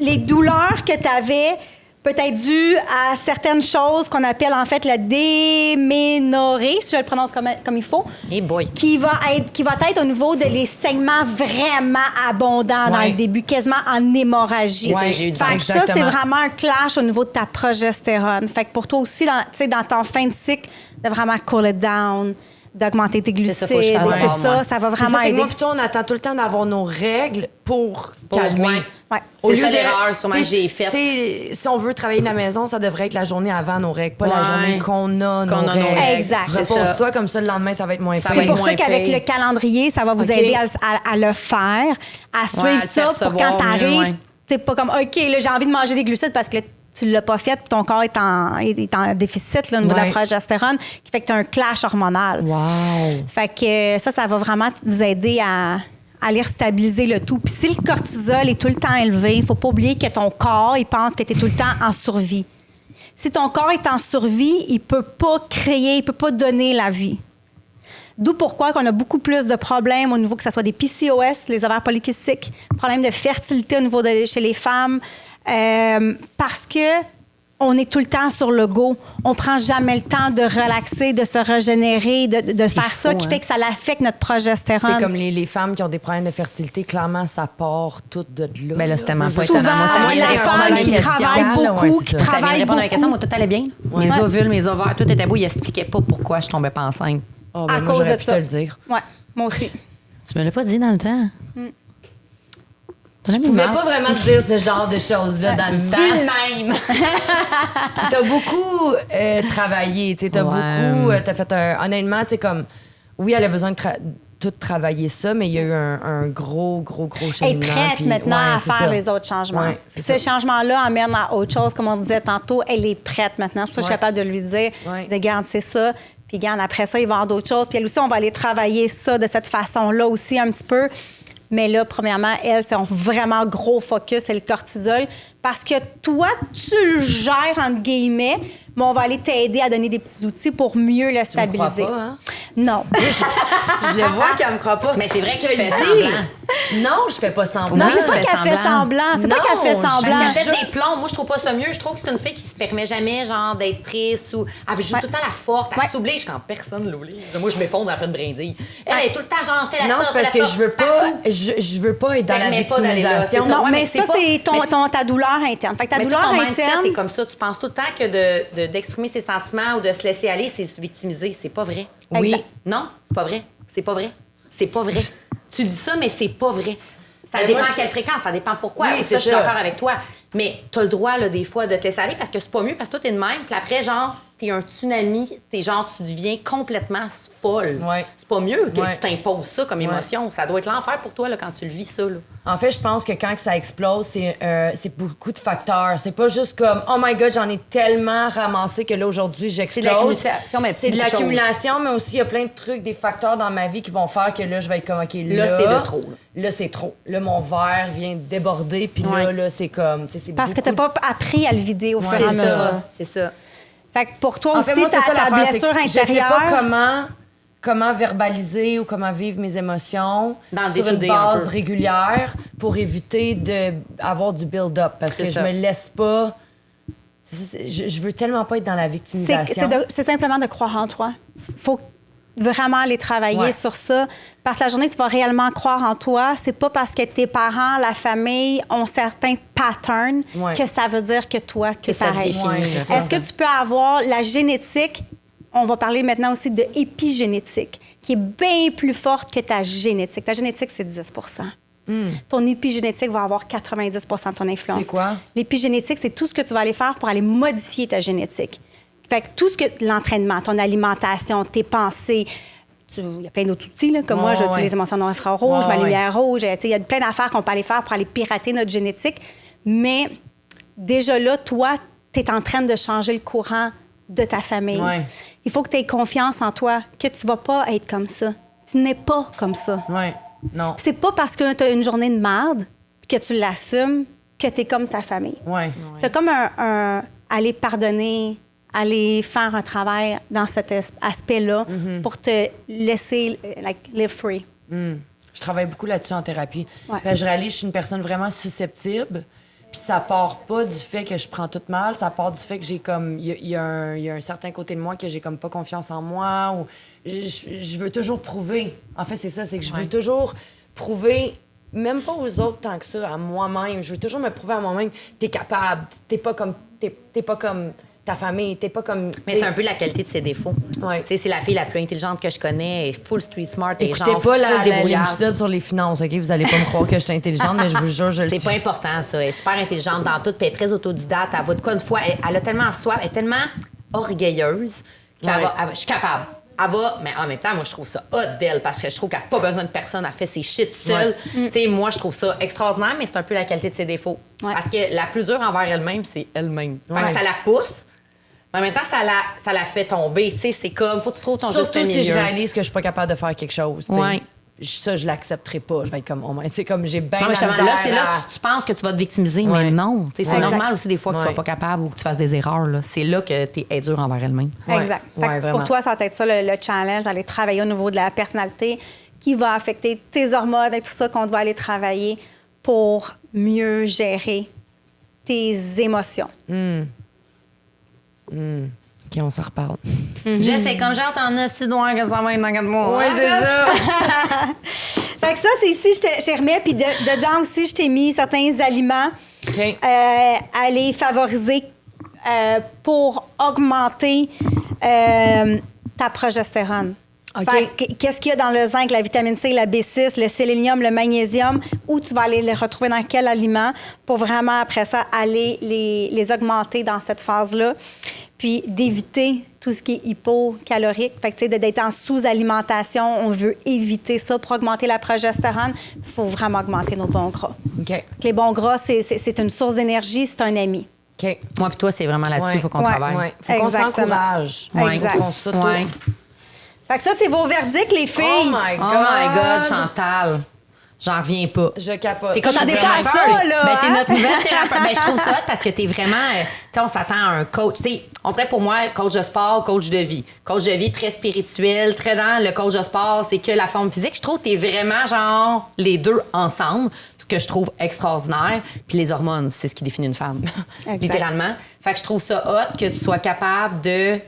Les douleurs que tu avais, peut-être dues à certaines choses qu'on appelle en fait la déménorrhée, si je le prononce comme il faut. Hey boy. Qui va être au niveau de les segments vraiment abondants dans Ouais. le début, quasiment en hémorragie. Ouais, j'ai eu du Fait que ça, c'est exactement. vraiment un clash au niveau de ta progestérone. Fait que pour toi aussi, dans ton fin de cycle, de vraiment cool it down, d'augmenter tes ça, glucides faut que je et fasse tout d'abord, ça, moi. ça va C'est vraiment ça, c'est que aider. moi, plutôt, on attend tout le temps d'avoir nos règles pour calmer. ouais. Ouais. C'est ça l'erreur, sûrement, que j'ai faite. faite. Si on veut travailler de la maison, ça devrait être la journée avant nos règles, pas la Ouais. journée qu'on a nos nos règles. règles. Exact. C'est ça. Repose-toi, comme ça, le lendemain, ça va être moins Ça pire. va C'est être pour ça moins qu'avec pire. le calendrier, ça va vous OK. aider à le faire, à suivre à le ça pour percevoir quand mieux, t'arrives, ouais. t'es pas comme OK, là, j'ai envie de manger des glucides parce que là, tu l'as pas fait, puis ton corps est en déficit là, au niveau de la Ouais. progestérone, qui fait que tu as un clash hormonal. Wow. Fait que ça va vraiment vous aider à aller stabiliser le tout. Puis si le cortisol est tout le temps élevé, il faut pas oublier que ton corps, il pense que tu es tout le temps en survie. Si ton corps est en survie, il peut pas créer, il peut pas donner la vie. D'où pourquoi qu'on a beaucoup plus de problèmes au niveau que ce soit des PCOS, les ovaires polykystiques, problèmes de fertilité au niveau chez les femmes, parce que on est tout le temps sur le go. On prend jamais le temps de relaxer, de se régénérer, de faire ça, qui hein. fait que ça affecte notre progestérone. C'est comme les femmes qui ont des problèmes de fertilité, clairement, ça part tout de là. Ben là, c'était tellement pas Souvent, étonnant. Moi, ça vient de la répondre à femme ma qui question. travaille Ouais, beaucoup, c'est qui ça. Ça vient de travaille répondre à la question. beaucoup. Moi, tout allait bien. Mes Ouais. ovules, mes ovaires, tout était beau. Il expliquait pas pourquoi je tombais pas enceinte. Ah, ben, À moi, cause j'aurais de pu ça. te le dire. Ouais, moi aussi. Tu me l'as pas dit dans le temps. Je pouvais pas vraiment te dire ce genre de choses-là dans le temps. même. T'as beaucoup travaillé, tu sais, t'as Ouais. beaucoup, t'as fait honnêtement, tu sais, comme, oui, elle a besoin tout travaillé ça, mais il y a eu un gros Elle est cheminement. prête puis, maintenant à c'est faire ça. les autres changements. Ouais, Puis c'est ce changement-là amène à autre chose, comme on disait tantôt. Elle est prête maintenant. C'est pour ça que je suis capable de lui dire, de garde, c'est ça. Puis garde, après ça, il va y avoir d'autres choses. Puis elle aussi, on va aller travailler ça de cette façon-là aussi un petit peu. Mais là, premièrement, elle, c'est un vraiment gros focus, c'est le cortisol. Parce que toi, tu le gères, entre guillemets, mais on va aller t'aider à donner des petits outils pour mieux le stabiliser. Tu me crois pas, hein? Non. Je le vois qu'elle me croit pas. Mais c'est vrai Je que te tu fais le dis. semblant. Non, je fais pas semblant. Non, Oui, c'est pas tu fais qu'elle fait semblant. C'est pas Non, qu'elle fait je- semblant. Parce qu'elle fait des plombs. Moi, je trouve pas ça mieux. Je trouve que c'est une fille qui se permet jamais, genre, d'être triste ou. Elle joue tout le temps la forte. Elle s'oblige quand personne l'oblige. Moi, je m'effondre en pleine brindille. Elle est tout le temps, genre, je fais la Non, c'est parce que je veux pas, je veux pas être dans la permets pas d'aller là, victimisation. c'est ça. Non, Ouais, mais mais ça, c'est pas- c'est ta douleur interne. Fait que ta Mais tout douleur ton mindset interne. est comme ça. Tu penses tout le temps que d'exprimer ses sentiments ou de se laisser aller, c'est se victimiser. C'est pas vrai. Oui. Exact. Non, c'est pas vrai. C'est pas vrai. C'est pas vrai. Tu dis ça, mais c'est pas vrai. Ça Mais dépend moi, à quelle fréquence, ça dépend pourquoi. Oui, Oui, c'est ça, je suis ça. d'accord avec toi. Mais t'as le droit, là, des fois, de te laisser aller parce que c'est pas mieux, parce que toi, t'es de même. Puis après, genre, t'es un tsunami, tu deviens complètement folle. Ouais. C'est pas mieux que Ouais. tu t'imposes ça comme émotion. Ça doit être l'enfer pour toi, là, quand tu le vis, ça, là. En fait, je pense que quand que ça explose, c'est beaucoup de facteurs. C'est pas juste comme oh my god, j'en ai tellement ramassé que là aujourd'hui j'explose. C'est de l'accumulation, mais c'est de beaucoup de l'accumulation, mais aussi il y a plein de trucs, des facteurs dans ma vie qui vont faire que là je vais être comme ok Là, c'est de trop, là. Là, c'est trop. Là mon verre vient de déborder, puis Ouais. là c'est comme tu sais, c'est Parce que t'as beaucoup pas appris à le vider au fur et à C'est mesure. ça. C'est ça. Fait que pour toi En aussi, fait, moi, c'est ça ta l'affaire, c'est blessure que intérieure. Je sais pas comment verbaliser ou comment vivre mes émotions Dans le sur une day-to-day, un base peu. régulière pour éviter d'avoir du build-up. Parce que C'est je ça. me laisse pas... Je veux tellement pas être dans la victimisation. C'est simplement de croire en toi. Faut vraiment aller travailler Ouais. sur ça. Parce que la journée que tu vas réellement croire en toi, c'est pas parce que tes parents, la famille ont certains patterns Ouais. que ça veut dire que toi, tu es Que ça te pareil. définit, Ouais, c'est ça. Est-ce que tu peux avoir la génétique? On va parler maintenant aussi de épigénétique, qui est bien plus forte que ta génétique. Ta génétique, c'est 10 Ton épigénétique va avoir 90 de ton influence. C'est quoi? L'épigénétique, c'est tout ce que tu vas aller faire pour aller modifier ta génétique. Fait que tout ce que l'entraînement, ton alimentation, tes pensées, il y a plein d'autres outils, là, comme moi, Ouais, j'utilise ouais. les émotions infrarouges, Ouais, ma ouais. lumière rouge. Il y a plein d'affaires qu'on peut aller faire pour aller pirater notre génétique. Mais déjà là, toi, tu es en train de changer le courant de ta famille. Ouais. Il faut que tu aies confiance en toi, que tu vas pas être comme ça. Tu n'es pas comme ça. Ouais. Non. C'est pas parce que tu as une journée de merde que tu l'assumes que tu es comme ta famille. Ouais. C'est comme un aller pardonner, aller faire un travail dans cet aspect-là pour te laisser live free. Je travaille beaucoup là-dessus en thérapie. Ouais. Fait que je réalise que je suis une personne vraiment susceptible. Puis ça part pas du fait que je prends tout mal, ça part du fait que j'ai comme... Il y a un certain côté de moi que j'ai comme pas confiance en moi ou... Je veux toujours prouver. En fait, c'est ça, c'est que je veux toujours prouver, même pas aux autres tant que ça, à moi-même. Je veux toujours me prouver à moi-même, t'es capable, t'es pas comme ta famille, t'es pas comme... Mais c'est un peu la qualité de ses défauts. Ouais. Tu sais, c'est la fille la plus intelligente que je connais, elle est full street smart, elle est Écoutez genre pas full la débrouillarde. l'épisode sur les finances, OK? Vous allez pas me croire que je suis intelligente, mais je vous jure, je le suis. C'est pas important, ça. Elle est super intelligente dans tout, puis elle est très autodidacte. Elle va de quoi une fois, elle a tellement soif, elle est tellement orgueilleuse qu'elle Ouais. je suis capable. Elle va, mais en même temps, moi, je trouve ça hot d'elle parce que je trouve qu'elle n'a pas besoin de personne, elle fait ses shit seule. Tu sais, moi, je trouve ça extraordinaire, mais c'est un peu la qualité de ses défauts. Ouais. Parce que la plus dure envers elle-même, c'est elle-même. Fait que Ouais. ça la pousse, mais en même temps, ça la fait tomber. Tu sais, c'est comme, faut que tu trouves ton Surtout juste si je milieu. réalise que je suis pas capable de faire quelque chose. tu sais. Ouais. Ça, je l'accepterai pas. Je vais être comme, oh my... Tu sais, comme j'ai bien Non, mais la justement, là, misère c'est là à- que tu penses que tu vas te victimiser, Ouais. mais non. Tu sais, c'est Ouais. normal aussi des fois que tu Ouais. sois pas capable ou que tu fasses des erreurs. Là. C'est là que tu es dure envers elle-même. Ouais. Exact. Fait que Ouais, vraiment. pour toi, ça va être ça le challenge, d'aller travailler au niveau de la personnalité qui va affecter tes hormones et tout ça qu'on doit aller travailler pour mieux gérer tes émotions. OK, on s'en reparle. Je sais, comme genre, t'en as si loin que ça va être dans 4 mois. Ouais, c'est ça. Fait que ça, c'est ici, je te remets. Puis dedans aussi, je t'ai mis certains aliments OK. à les favoriser pour augmenter ta progestérone. OK. Fait que, qu'est-ce qu'il y a dans le zinc, la vitamine C, la B6, le sélénium, le magnésium, où tu vas aller les retrouver dans quel aliment pour vraiment, après ça, aller les augmenter dans cette phase-là. puis d'éviter tout ce qui est hypocalorique. Fait que, tu sais, d'être en sous-alimentation, on veut éviter ça pour augmenter la progestérone. Il faut vraiment augmenter nos bons gras. OK. Les bons gras, c'est une source d'énergie, c'est un ami. OK. Moi puis toi, c'est vraiment là-dessus, il faut qu'on travaille. Ouais. Faut qu'on Exactement. s'encourage. Ouais. Exact. Faut qu'on s'auto- Ouais. Fait que ça, c'est vos verdicts, les filles. Oh my God. Oh my God, Chantal. J'en reviens pas. Je capote. T'es comme T'attendais vraiment pas à ça, peur. là, Ben, t'es hein? notre nouvelle thérapeute. Ben, je trouve ça hot parce que t'es vraiment... tu sais, on s'attend à un coach. Tu sais, on dirait pour moi, coach de sport, coach de vie. Coach de vie très spirituel, très dans le coach de sport, c'est que la forme physique. Je trouve que t'es vraiment, genre, les deux ensemble, ce que je trouve extraordinaire. Puis les hormones, c'est ce qui définit une femme, Exact. littéralement. Fait que je trouve ça hot que tu sois capable de...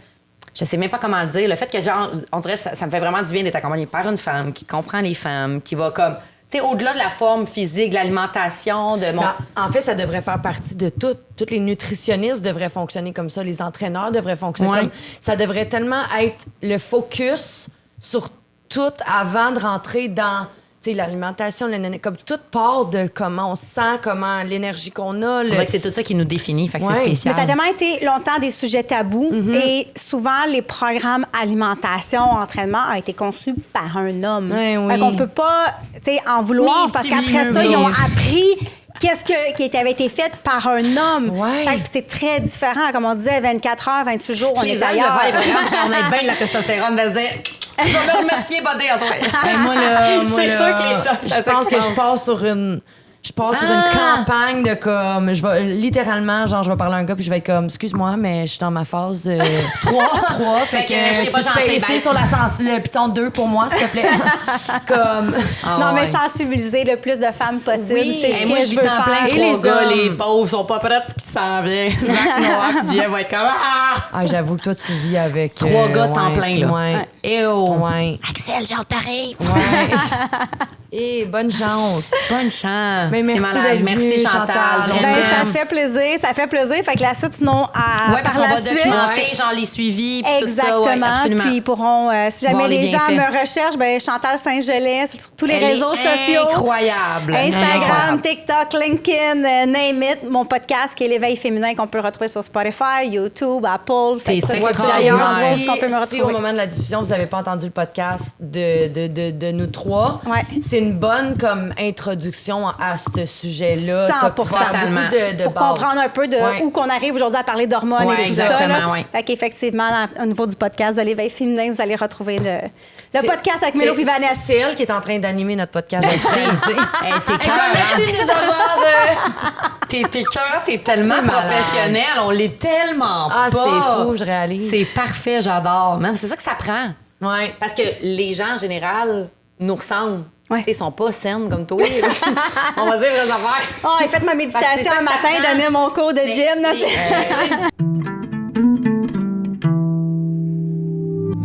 Je sais même pas comment le dire. Le fait que, genre, on dirait que ça me fait vraiment du bien d'être accompagnée par une femme qui comprend les femmes, qui va comme... Tu sais, au-delà de la forme physique, de l'alimentation, de mon... Ben, en fait, ça devrait faire partie de tout. Tous les nutritionnistes devraient fonctionner comme ça. Les entraîneurs devraient fonctionner Ouais. comme ça. Devrait tellement être le focus sur tout avant de rentrer dans tu sais, l'alimentation, comme tout part de comment on se sent, comment l'énergie qu'on a. On dirait que c'est tout ça qui nous définit, fait que Ouais. c'est Mais spécial. ça a tellement été longtemps des sujets tabous et souvent les programmes alimentation, entraînement ont été conçus par un homme. Ouais, oui. Fait qu'on peut pas, tu sais, en vouloir Oui, parce petit qu'après milieu, ça, ils ont oui. appris qui avait été fait par un homme. Ouais. Fait que c'est très différent. Comme on disait, 24 heures, 28 jours, on les est hommes ailleurs. de faire les programmes quand on a bien de la testostérone, de se dire « Je vais me remercier bodé en soirée. Ben, moi, là, C'est sûr que les hommes, ça je pense que s'exprime. je pars sur une... Je pars sur une campagne de comme... Je vais littéralement, genre, je vais parler à un gars puis je vais être comme, excuse-moi, mais je suis dans ma phase 3. Fait que je suis pas peux-tu gentille, baisser ben. sur le piton 2 pour moi, s'il te plaît? Comme... Ah Non, mais ouais. sensibiliser le plus de femmes possible, Oui. c'est ce Et que moi, je je vis veux en plein faire. que Et les les gars, hommes. les pauvres sont pas prêtes qui s'en vient. Zach Noir, puis Jeff va être comme « Ah! Ah, j'avoue que toi, tu vis avec... 3 gars temps plein, là. Ouais. Et oh! Ouais. Axel, genre, t'arrives! Ouais. Et bonne chance. Bonne chance! Mais merci C'est malade. d'être Merci venue, Chantal. Chantal. Vraiment. Ben, ça fait plaisir, ça fait plaisir. Fait que la suite, sinon, Ouais, parce par qu'on la va suite. documenter, genre, les suivis, puis tout ça. Ouais, Exactement. absolument. Puis ils pourront, si jamais Voir les les gens bienfaits. me recherchent, ben Chantal Saint-Gelais sur tous les Elle réseaux est sociaux. incroyable. Instagram, Incroyable. TikTok, LinkedIn, name it. Mon podcast qui est l'éveil féminin qu'on peut retrouver sur Spotify, YouTube, Apple. Fait que ça, C'est c'est extraordinaire. d'ailleurs D'ailleurs, où on peut me si au retrouver. moment de la diffusion, vous n'avez pas entendu le podcast de nous trois, Ouais. c'est une bonne comme introduction à ce sujet-là. 100%. T'as pas beaucoup de Pour bases. comprendre un peu de Ouais. où qu'on arrive aujourd'hui à parler d'hormones Ouais, et tout ça. exactement, Là. ouais. Fait qu'effectivement, au niveau du podcast de l'éveil féminin, vous allez retrouver le C'est- podcast avec Mélo et Vanessa. C'est elle qui est en train d'animer notre podcast. Je le sais. Hey, t'es Hey, cœur, merci hein? de nous avoir... T'es cœur, t'es tellement T'es malade. professionnel. On l'est tellement Ah, pas. c'est fou, je réalise. C'est parfait, j'adore. Même c'est ça que ça prend. Ouais. Parce que les gens, en général, nous ressemblent. Ouais. Ils sont pas saines comme toi. là. On va dire les affaires. Oh, et faites ma Fait que c'est méditation ça un que ça matin, prend. donnez mon cours de gym. là, Mais-